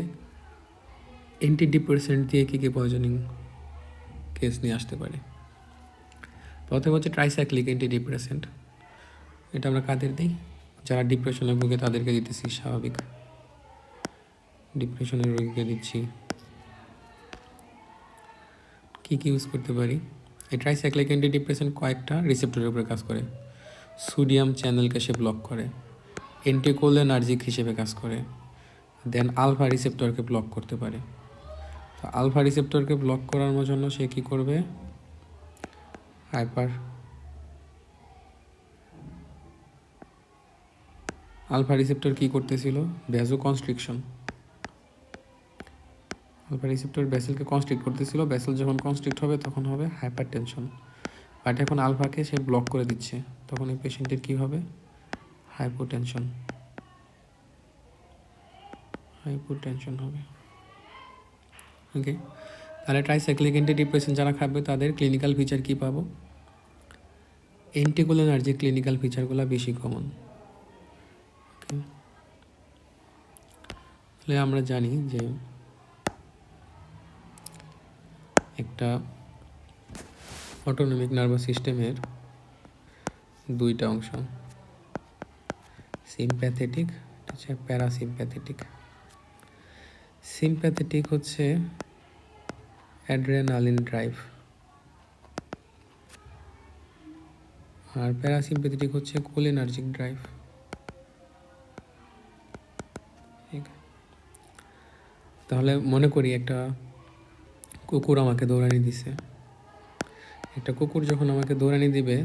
অ্যান্টিডিপ্রেসেন্ট দিয়ে কী কী পয়জনিং কেস নিয়ে আসতে পারে। প্রথমে হচ্ছে ট্রাইসাইক্লিক অ্যান্টিডিপ্রেসেন্ট। এটা আমরা কাদের দিই? যারা ডিপ্রেশনে ভুগে তাদেরকে দিতেছি, স্বাভাবিক ডিপ্রেশনের রোগীকে দিচ্ছি। কী কী ইউজ করতে পারি? এই ট্রাইসাইক্লিক অ্যান্টিডিপ্রেসেন্ট কয়েকটা রিসেপ্টরের উপরে কাজ করে। সোডিয়াম চ্যানেলকে সে ব্লক করে, অ্যান্টিকোলিনার্জিক হিসেবে কাজ করে, দেন আলফা রিসেপ্টরকে ব্লক করতে পারে। তো আলফা রিসেপ্টরকে ব্লক করার জন্য সে কী করবে? আলফা রিসেপ্টর কী করতেছিল? ভ্যাসো কনস্ট্রিকশন। আলফা রিসেপ্টর ব্যাসেলকে কনস্ট্রিক্ট করতেছিল, ব্যাসেল যখন কনস্ট্রিক্ট হবে তখন হবে হাইপার টেনশন। বাট এখন আলফাকে সে ব্লক করে দিচ্ছে, তখন এই পেশেন্টের কী হবে? হাইপোটেনশন হবে। ওকে, তাহলে ট্রাইসাইক্লিক অ্যান্টিডিপ্রেসেন্ট যারা খাবে তাদের ক্লিনিক্যাল ফিচার কী পাবো? অ্যান্টিকোলিনার্জিক ক্লিনিক্যাল ফিচারগুলো বেশি কমন। ওকে, তাহলে আমরা জানি যে একটা অটোনমিক নার্ভাস সিস্টেমের দুইটা অংশ, সিম্প্যাথেটিক, হচ্ছে প্যারাসিম্প্যাথেটিক। সিম্প্যাথেটিক হচ্ছে অ্যাড্রেনালিন ড্রাইভ, আর প্যারাসিম্প্যাথেটিক হচ্ছে কোলিনার্জিক ড্রাইভ। তাহলে মনে করি একটা কুকুর আমাকে দৌড়ানি দিছে। একটা কুকুর যখন আমাকে দৌড়ানি দিবে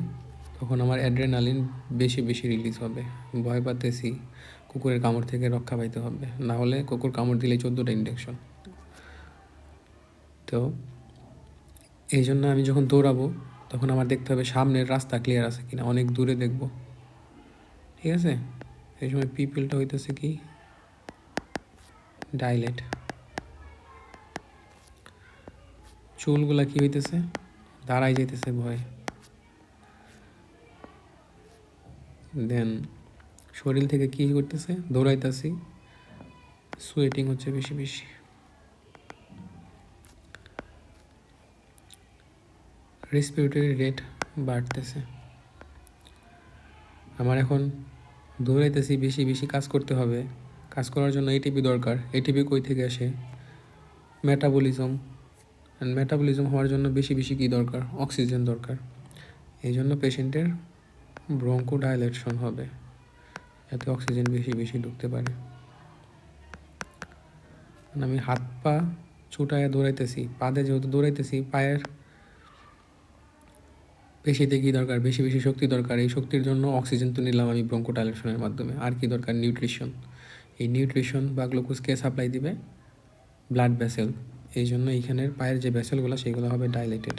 তখন আমার অ্যাড্রেনালিন বেশি বেশি রিলিজ হবে, ভয় পাতেছি, কুকুরের কামড় থেকে রক্ষা পাইতে হবে, না হলে কুকুর কামড় দিলে 14টা ইনজেকশন। তো এই জন্য আমি যখন দৌড়াবো তখন আমার দেখতে হবে সামনের রাস্তা ক্লিয়ার আছে কিনা, অনেক দূরে দেখব, ঠিক আছে? এই সময় পিপিলটা হইতেছে কি? ডাইলেট। চুলগুলা কি হইতেছে? দাঁড়াই যাইতেছে ভয়। দেন শরীর থেকে কি করতেছে? দৌড়াইতেছি, সোয়েটিং হচ্ছে বেশি বেশি। রেসপিরেটরি রেট বাড়তেছে। আমার এখন দৌড়াইতেছি, বেশি বেশি কাজ করতে হবে, কাজ করার জন্য এটিপি দরকার। এটিপি কই থেকে আসে? মেটাবলিজম। অ্যান্ড মেটাবলিজম হওয়ার জন্য বেশি বেশি কী দরকার? অক্সিজেন দরকার। এই জন্য পেশেন্টের ব্রঙ্কোডাইলেশন হবে, যাতে অক্সিজেন বেশি বেশি ঢুকতে পারে। আমি হাত পা ছুটায় দৌড়াইতেছি, পাদে যেহেতু দৌড়াইতেছি, পায়ের পেশিতে কী দরকার? বেশি বেশি শক্তি দরকার। এই শক্তির জন্য অক্সিজেন তো নিলাম আমি ব্রঙ্কোডাইলেশনের মাধ্যমে। আর কি দরকার? নিউট্রিশন। এই নিউট্রিশন বা গ্লুকোজকে সাপ্লাই দিবে ব্লাড ভেসেল। এই জন্য এইখানের পায়ের যে ভেসেলগুলো সেগুলো হবে ডাইলেটেড।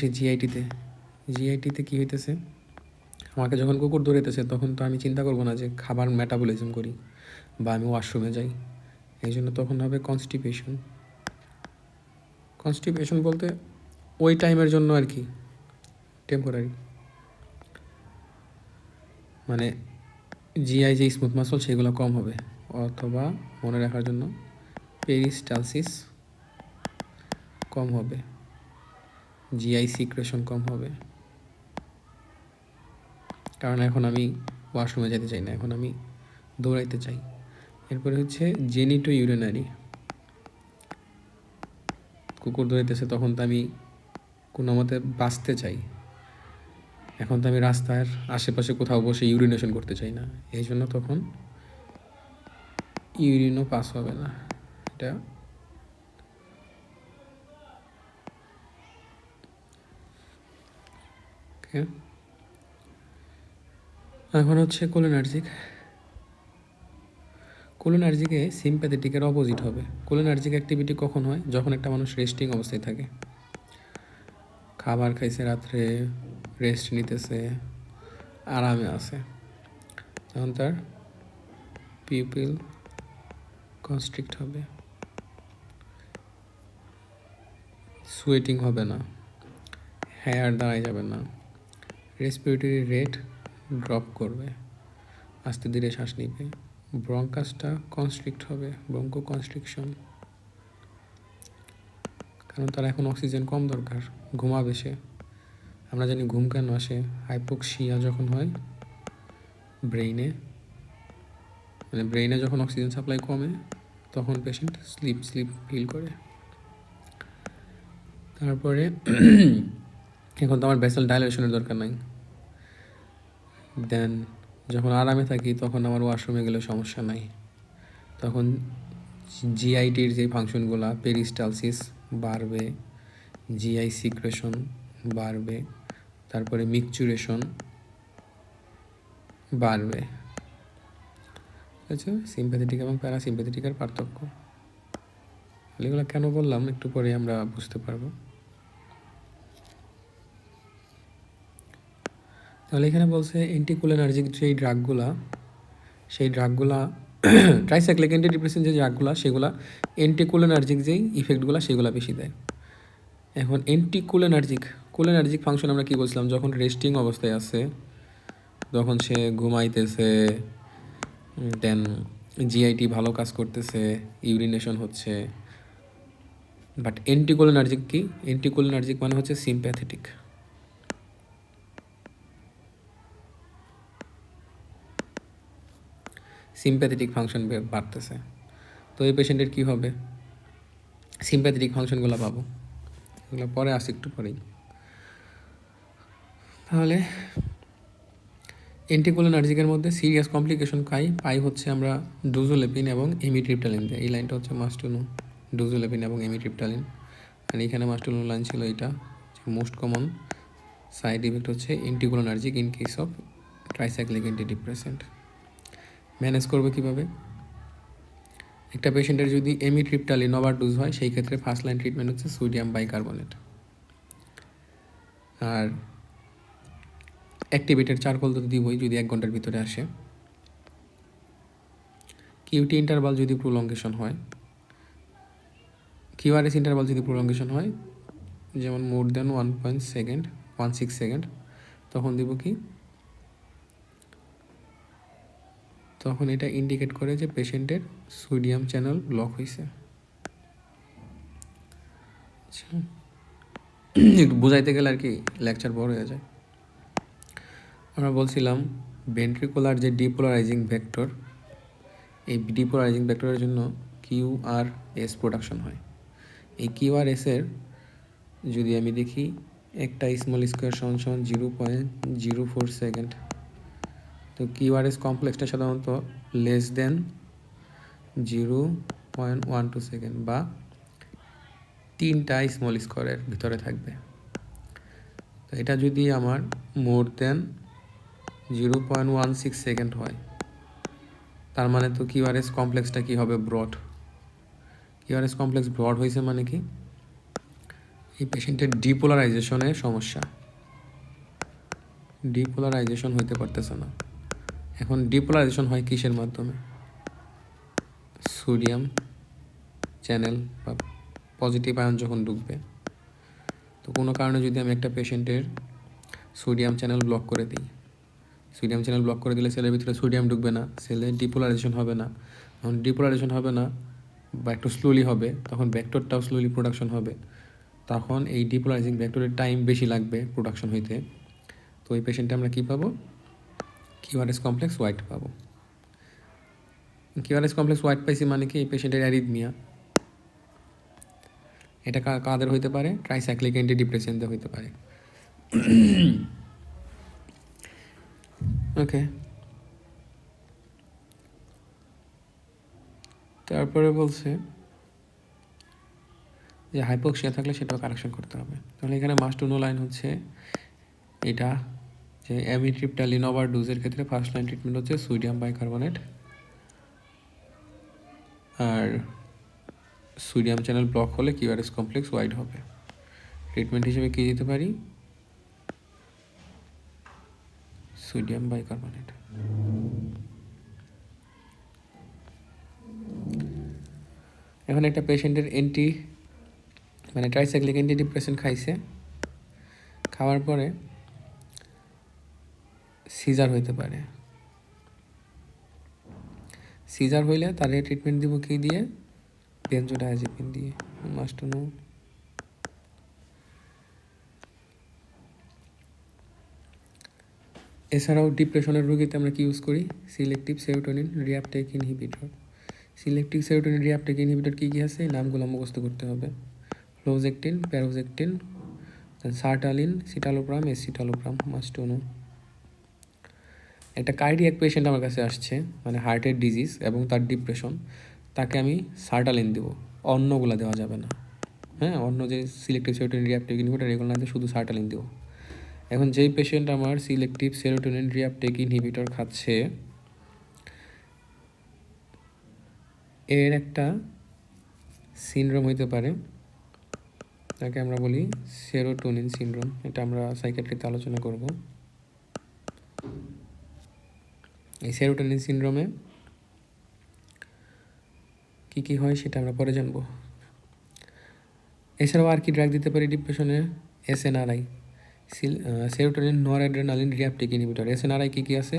সেই জিআইটিতে কী হইতেছে? আমাকে যখন কুকুর দৌড়াইতেছে তখন তো আমি চিন্তা করবো না যে খাবার মেটাবলিজম করি বা আমি ওয়াশরুমে যাই। এই জন্য তখন হবে কনস্টিপেশন। কনস্টিপেশন বলতে ওই টাইমের জন্য আর কি, টেম্পোরারি। মানে জিআই যে স্মুথ মাসল সেগুলো কম হবে, অথবা মনে রাখার জন্য পেরিস্টালসিস কম হবে, জিআই সিক্রেশন কম হবে। কারণ এখন আমি ওয়াশরুমে যেতে চাই না, এখন আমি দৌড়াইতে চাই। এরপরে হচ্ছে জেনিটো ইউরিনারি। কুকুর দৌড়াইতেছে, তখন তো আমি কোনো মতে বাঁচতে চাই। এখন তো আমি রাস্তার আশেপাশে কোথাও বসে ইউরিনেশন করতে চাই না, এই জন্য তখন ইউরিনও পাস হবে না। এটা এখন হচ্ছে কোলিনার্জিক। কোলিনার্জিকে সিম্প্যাথেটিকের অপোজিট হবে। কোলিনার্জিক অ্যাক্টিভিটি কখন হয়? যখন একটা মানুষ রেস্টিং অবস্থায় থাকে, খাবার খাইছে, রাত্রে রেস্ট নিতেছে, আরামে আছে, তখন তার পিউপিল কনস্ট্রিক্ট হবে, সোয়েটিং হবে না, হেয়ার দাঁড়ায় যাবে না, রেসপিরেটরি রেট ড্রপ করবে, আস্তে ধীরে শ্বাস নিবে, ব্রঙ্কাসটা কনস্ট্রিক্ট হবে, ব্রঙ্কো কনস্ট্রিকশন, কারণ তার এখন অক্সিজেন কম দরকার, ঘুমাবে সে। আমরা জানি ঘুম কেন আসে? হাইপোক্সিয়া যখন হয় ব্রেইনে, মানে ব্রেইনে যখন অক্সিজেন সাপ্লাই কমে তখন পেশেন্ট স্লিপ ফিল করে। তারপরে এখন তো আমার ভেসেল ডাইলেশনের দরকার নাই। দেন যখন আরামে থাকি তখন আমার ওয়াশরুমে গেলে সমস্যা নাই, তখন জিআইটির যে ফাংশনগুলো, পেরিস্টালসিস বাড়বে, জিআই সিক্রেশন বাড়বে, তারপরে মিকচুরেশন বাড়বে। আচ্ছা, সিম্প্যাথেটিক এবং প্যারাসিম্প্যাথেটিকের পার্থক্য এগুলো কেন বললাম একটু পরে আমরা বুঝতে পারবো। তাহলে এখানে বলছে অ্যান্টিকোলিনার্জিক যেই ড্রাগগুলা, সেই ড্রাগগুলা ট্রাইসাইক্লিক অ্যান্টিডিপ্রেসেন্ট যে ড্রাগগুলা, সেগুলা অ্যান্টিকোলিনার্জিক যেই ইফেক্টগুলো সেগুলো বেশি দেয়। এখন কোলিনার্জিক ফাংশন আমরা কী বলছিলাম? যখন রেস্টিং অবস্থায় আছে, যখন সে ঘুমাইতেছে, দেন জিআইটি ভালো কাজ করতেছে, ইউরিনেশন হচ্ছে। বাট অ্যান্টিকোলিনার্জিক কি? অ্যান্টিকোলিনার্জিক মানে হচ্ছে সিম্প্যাথেটিক। সিম্প্যাথেটিক ফাংশন বাড়তেছে, তো এই পেশেন্টের কী হবে? সিম্প্যাথেটিক ফাংশনগুলো পাবো, এগুলো পরে আসি একটু পরেই। তাহলে অ্যান্টিকোলিনার্জিকের মধ্যে সিরিয়াস কমপ্লিকেশন পাই হচ্ছে আমরা ডোজোলেপিন এবং এমিট্রিপটালিন দিয়ে। এই লাইনটা হচ্ছে মাস্ট টু নো, ডোজোলেপিন এবং এমিট্রিপটালিন। আর এখানে মাস্ট টু নো লাইন ছিল এটা, মোস্ট কমন সাইড ইফেক্ট হচ্ছে anticholinergic in case of tricyclic antidepressant. Manage করবে কীভাবে? একটা পেশেন্টের যদি এমিট্রিপটালিন ওভারডোজ হয়, সেই ক্ষেত্রে ফার্স্ট লাইন ট্রিটমেন্ট হচ্ছে সোডিয়াম বাইকার্বনেট। আর অ্যাক্টিভেটেড চারকোল তো দিবই যদি 1 ঘন্টার ভিতরে আসে। কিউটি ইন্টারভাল যদি প্রলঙ্গেশন হয়, কিউআরএস ইন্টারভাল যদি প্রলঙ্গেশন হয়, যেমন মোর দ্যান 1.16 সেকেন্ড, তখন দিব কি? তখন এটা ইন্ডিকেট করে যে পেশেন্টের সোডিয়াম চ্যানেল ব্লক হয়েছে। আচ্ছা, একটু বোঝাইতে গেলে আর কি লেকচার বড় হয়ে যায়। আমরা বলছিলাম ভেন্ট্রিকুলার যে ডিপোলারাইজিং ভেক্টর, এই ডিপোলারাইজিং ভেক্টরের জন্য কিউআরএস প্রোডাকশন হয়। এই কিউআরএসের যদি আমি দেখি, একটা স্মল স্কোয়ার সমান 0.04 সেকেন্ড। তো কিউআরএস কমপ্লেক্সটা সাধারণত লেস দেন 0.12 সেকেন্ড বা 3টা স্মল স্কোয়ারের ভিতরে থাকবে। তো এটা যদি আমার মোর দেন 0.16 সেকেন্ড হয়, তার মানে তো কিউআরএস কমপ্লেক্সটা কী হবে? ব্রড। কিউআরএস কমপ্লেক্স ব্রড হয়েছে মানে কি? এই পেশেন্টের ডিপোলারাইজেশনের সমস্যা, ডিপোলারাইজেশন হইতে পারতেছে না। এখন ডিপোলারাইজেশন হয় কিসের মাধ্যমে? সোডিয়াম চ্যানেল বা পজিটিভ আয়ন যখন ঢুকবে। তো কোনো কারণে যদি আমি একটা পেশেন্টের সোডিয়াম চ্যানেল ব্লক করে দিই, সোডিয়াম চ্যানেল ব্লক করে দিলে সেলের ভিতরে সোডিয়াম ঢুকবে না, সেলে ডিপোলারাইজেশন হবে না। যখন ডিপোলারাইজেশন হবে না বা একটু স্লোলি হবে, তখন ভেক্টরটাও স্লোলি প্রোডাকশন হবে। তখন এই ডিপোলারাইজিং ভেক্টরের টাইম বেশি লাগবে প্রোডাকশন হইতে। তো এই পেশেন্টে আমরা কী পাবো? কিউআরএস কমপ্লেক্স হোয়াইট পাবো। কিউআরএস কমপ্লেক্স হোয়াইট পাইছি মানে কি? এই পেশেন্টের অ্যারিথমিয়া, এটা কাদের হইতে পারে? ট্রাইসাইক্লিক অ্যান্টি ডিপ্রেসেন্টদের হইতে পারে। ওকে, তারপরে বলছে যে হাইপোক্সিয়া থাকলে সেটাও কারেকশন করতে হবে। তাহলে এখানে মাস্ট টু নো লাইন হচ্ছে এটা যে অ্যামিট্রিপটালিন ওভারডোজের ক্ষেত্রে ফার্স্ট লাইন ট্রিটমেন্ট হচ্ছে সোডিয়াম বাইকার্বনেট, আর সোডিয়াম চ্যানেল ব্লক হলে কিউআরএস কমপ্লেক্স ওয়াইড হবে। ট্রিটমেন্ট হিসেবে কী দিতে পারি? Sodium bicarbonate. এখন একটা পেশেন্টের মানে ট্রাইসাইক্লিক অ্যান্টি ডিপ্রেসেন্ট খাইছে, খাওয়ার পরে সিজার হইতে পারে। সিজার হইলে তাহলে ট্রিটমেন্ট দিব কি দিয়ে? বেনজোডায়াজেপিন দিয়ে। Must to know. এছাড়াও ডিপ্রেশনের রোগীতে আমরা কি ইউজ করি? Selective serotonin reuptake inhibitor. Selective serotonin reuptake inhibitor কী কী আছে? এই নামগুলো মুখস্থ করতে হবে। Fluoxetine, paroxetine, sertraline, citalopram, escitalopram. Must to know. একটা কার্ডিয়াক পেশেন্ট আমার কাছে আসছে, মানে হার্টের ডিজিজ এবং তার ডিপ্রেশন, তাকে আমি সার্টালিন দেবো, অন্যগুলো দেওয়া যাবে না। হ্যাঁ, অন্য যে সিলেক্টিভ সেরোটোনিন রিঅ্যাপটেক ইনহিবিটর এগুলো না দিয়ে শুধু সার্টালিন দেবো। এখন যেই পেশেন্ট আমার সিলেক্টিভ সেরোটোনিন রিঅ্যাপটেক ইনহিবিটর খাচ্ছে, এর একটা সিনড্রোম হইতে পারে, তাকে আমরা বলি সেরোটোনিন সিনড্রোম। এটা আমরা সাইকিয়াট্রিতে আলোচনা করব। এই সেরোটোনিন সিনড্রোমে কী কী হয় সেটা আমরা পরে জানবো। এছাড়াও আর কি ড্রাগ দিতে পারি ডিপ্রেশনে? SNRI, serotonin noradrenaline reuptake inhibitor. SNRI কী কী আছে?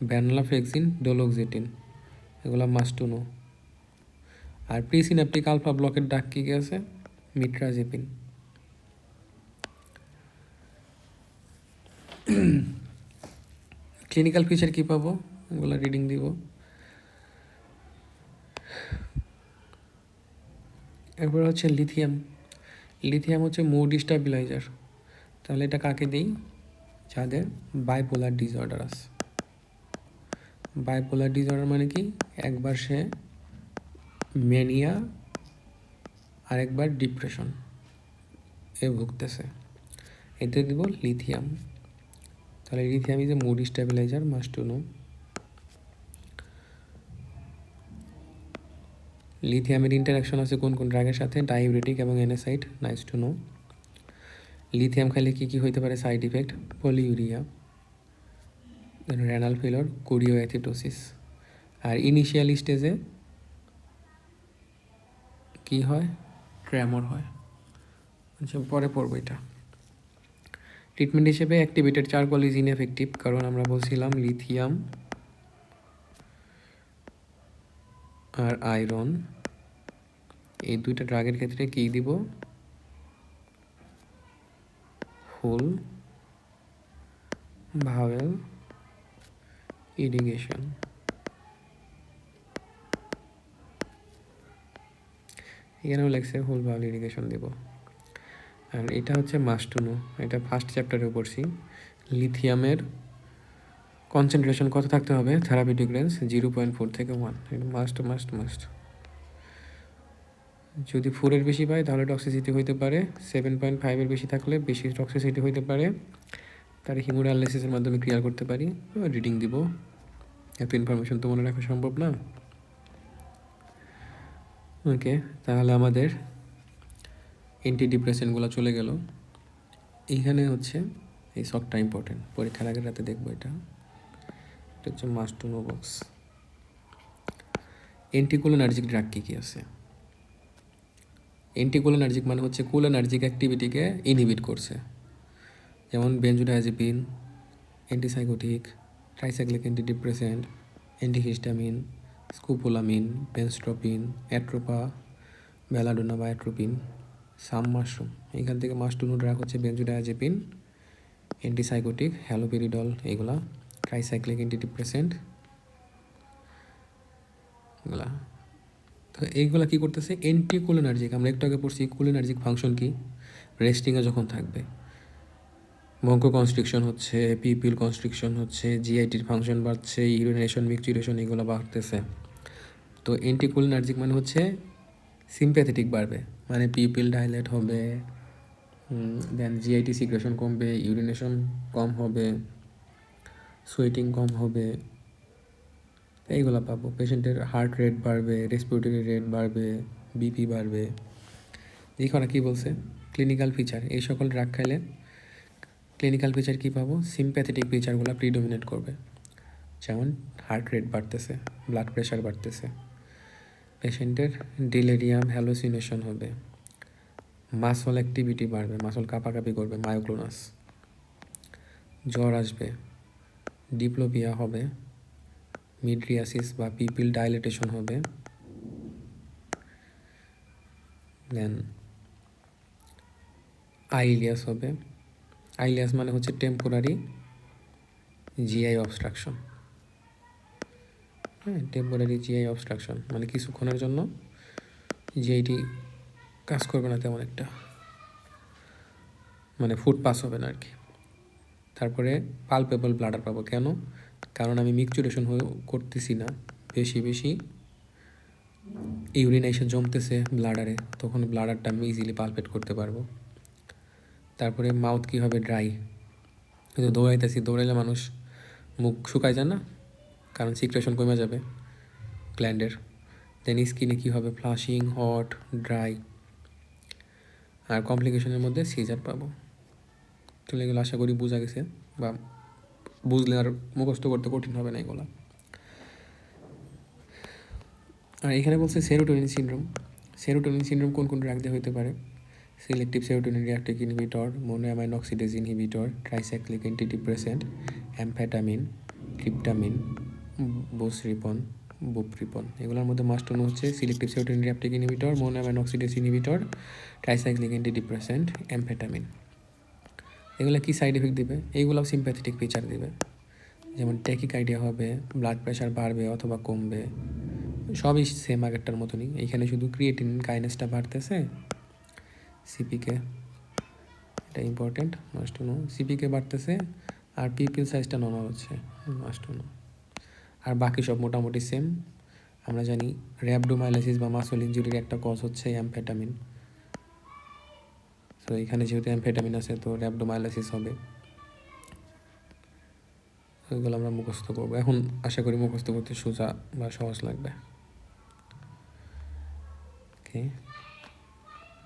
ভ্যানলাফ্লেক্সিন, ডোলোক্সেটিন, এগুলো মাস্ট টু নো। আর প্রিসিন্যাপটিক আলফা ব্লকের ডাক কী কী আছে? মিট্রাজেপিন। ক্লিনিক্যাল ফিচার কী পাবো? এগুলো রিডিং দিব। এরপর হচ্ছে লিথিয়াম। লিথিয়াম হচ্ছে মুড স্টাবিলাইজার। তাহলে এটা কাকে দিই? যাদের বাইপোলার ডিসঅর্ডার আছে। বাইপোলার ডিসঅর্ডার মানে কি? একবার সে ম্যানিয়া আর একবার ডিপ্রেশন এ ভুগতেছে, এতে দিব লিথিয়াম। তাহলে lithium is a mood stabiliser, must to know. লিথিয়ামের ইন্টারাকশন আছে কোন কোন ড্রাগের সাথে? ডাইউরেটিক এবং NSAID, nice to know. Lithium খাইলে কী কী হইতে পারে side effect? Polyuria, renal failure, choreoathetosis. আর ইনিশিয়াল স্টেজে কি হয়? ট্রেমর হয়। আচ্ছা, পরে পড়বো এটা। ট্রিটমেন্ট হিসেবে অ্যাক্টিভেটেড চারকোল ইজ ইনএফেক্টিভ, কারণ আমরা বলছিলাম লিথিয়াম আর আয়রন এই দুইটা ড্রাগের ক্ষেত্রে কী দিব? Whole bowel irrigation. এখানেও লেগছে হোল ভাওয়েল ইরিগেশন দেব। আর এটা হচ্ছে মাস্ট টু নো, এটা ফার্স্ট চ্যাপ্টারে পড়ছি। লিথিয়ামের কনসেন্ট্রেশন কত থাকতে হবে? থেরাপিউটিক রেঞ্জ 0.4 থেকে 1। এটা মাস্ট মাস্ট মাস্ট। যদি 4-এর বেশি পায় তাহলে টক্সিসিটি হইতে পারে, 7.5-এর বেশি থাকলে বেশি টক্সিসিটি হইতে পারে। তার হিমোডায়ালাইসিসের মাধ্যমে ক্লিয়ার করতে পারি। রিডিং দিব, এত ইনফরমেশন তো মনে রাখা সম্ভব না। ওকে, তাহলে আমাদের অ্যান্টি ডিপ্রেসেন্টগুলো চলে গেল। এইখানে হচ্ছে এই শকটা ইম্পর্টেন্ট, পরীক্ষার আগের রাতে দেখবো। এটা হচ্ছে must to know box. Anticholinergic drug কী কী আছে? অ্যান্টিকোলিনার্জিক মানে হচ্ছে কোলিনার্জিক অ্যাক্টিভিটিকে ইনহিবিট করছে, যেমন benzodiazepine, antipsychotic, tricyclic antidepressant, antihistamine, scopolamine, benztropine, atropa, belladonna বা অ্যাট্রোপিন, সাম মাশরুম। এখান থেকে মাস্ট টু নো ড্রাগ হচ্ছে বেনজোডায়াজেপিন, অ্যান্টিসাইকোটিক, হ্যালোপেরিডল, এগুলা ট্রাইসাইক্লিক অ্যান্টিডিপ্রেসেন্ট এগুলা। তো এইগুলো কী করতেছে, অ্যান্টিকোলিনার্জিক। আমরা একটু আগে পড়ছি কোলিনার্জিক ফাংশন কি, রেস্টিংয়ে যখন থাকবে ব্রঙ্কো কনস্ট্রিকশন হচ্ছে, পিপিল কনস্ট্রিকশন হচ্ছে, জিআইটির ফাংশন বাড়ছে, ইউরিনেশন মিক্সচুরেশন এগুলো বাড়তেছে। তো অ্যান্টিকোলিনার্জিক মানে হচ্ছে সিম্প্যাথেটিক বাড়বে, মানে পিপিল ডাইলেট হবে, দেন জিআইটি সিক্রেশন কমবে, ইউরিনেশন কম হবে, সোয়েটিং কম হবে, এইগুলো পাবো। পেশেন্টের হার্ট রেট বাড়বে, রেসপিরেটরি রেট বাড়বে, বিপি বাড়বে। এখানে কী বলছে, ক্লিনিক্যাল ফিচার, এই সকল ড্রাগ খাইলে ক্লিনিক্যাল ফিচার কী পাবো, সিম্প্যাথেটিক ফিচারগুলো প্রিডোমিনেট করবে, যেমন হার্ট রেট বাড়তেছে, ব্লাড প্রেশার বাড়তেছে, পেশেন্টের ডিলেরিয়াম হ্যালোসিনেশন হবে, মাসল অ্যাক্টিভিটি বাড়বে, মাসল কাঁপাকাঁপি করবে, মায়োক্লোনাস, জ্বর আসবে, ডিপ্লোপিয়া হবে, মিড্রিয়াসিস বা পিপিল ডাইলেটেশন হবে, দেন আইলিয়াস হবে। আইলিয়াস মানে হচ্ছে টেম্পোরারি জিআই অবস্ট্রাকশন। হ্যাঁ, টেম্পোরারি জিআই অবস্ট্রাকশন মানে কিছুক্ষণের জন্য জিআইটি কাজ করবে না তেমন একটা, মানে ফুড পাস হবে না আর কি। তারপরে পালপেবল ব্লাডার পাবো, কেন? কারণ আমি মিক্সচুরেশন করতেছি না, বেশি বেশি ইউরিন এসে জমতেছে ব্লাডারে, তখন ব্লাডারটা আমি ইজিলি পালপেট করতে পারবো। তারপরে মাউথ কী হবে, ড্রাই, কিন্তু দৌড়াইতেছি, দৌড়াইলে মানুষ মুখ শুকায় যায় না, কারণ সিক্রেশন কমে যাবে গ্ল্যান্ডের। দেন স্কিনে কী হবে, ফ্লাশিং, হট, ড্রাই। আর কমপ্লিকেশনের মধ্যে সিজার পাবো। তাহলে এগুলো আশা করি বোঝা গেছে, বা বুঝলে আর মুখস্থ করতে কঠিন হবে না এগুলো। আর এখানে বলছে সেরোটোনিন সিনড্রোম। সেরোটোনিন সিনড্রোম কোন কোন ড্রাগ দিয়ে হতে পারে, selective serotonin reactive inhibitor, monoamine oxidase inhibitor, tricyclic antidepressant, amphetamine, tryptamine, buspirone, bupropion. এগুলোর মধ্যে মাস্টন হচ্ছে selective serotonin reactive inhibitor, monoamine oxidase inhibitor, tricyclic antidepressant, amphetamine. এগুলো কী সাইড এফেক্ট দিবে, এইগুলোও সিম্প্যাথেটিক ফিচার দিবে, যেমন ট্যাকিকার্ডিয়া হবে, ব্লাড প্রেশার বাড়বে অথবা কমবে, সবই সেম আগেরটার মতনই। এইখানে শুধু ক্রিয়েটিন কাইনেসটা বাড়তেছে, সিপিকে, এটা ইম্পর্টেন্ট, মাস্ট নো, সিপিকে বাড়তেছে, আর পিপিল সাইজটা নর্মাল হচ্ছে, মাস্ট নো। আর বাকি সব মোটামুটি সেম। আমরা জানি র্যাবডোমাইলাইসিস বা মাসল ইনজুরির একটা কজ হচ্ছে অ্যামফেটামিন, তো এখানে যেহেতু অ্যামফেটামিন আছে তো র্যাবডোমাইলাইসিস হবে। ওইগুলো আমরা মুখস্থ করবো। এখন আশা করি মুখস্থ করতে সোজা বা সহজ লাগবে। ওকে।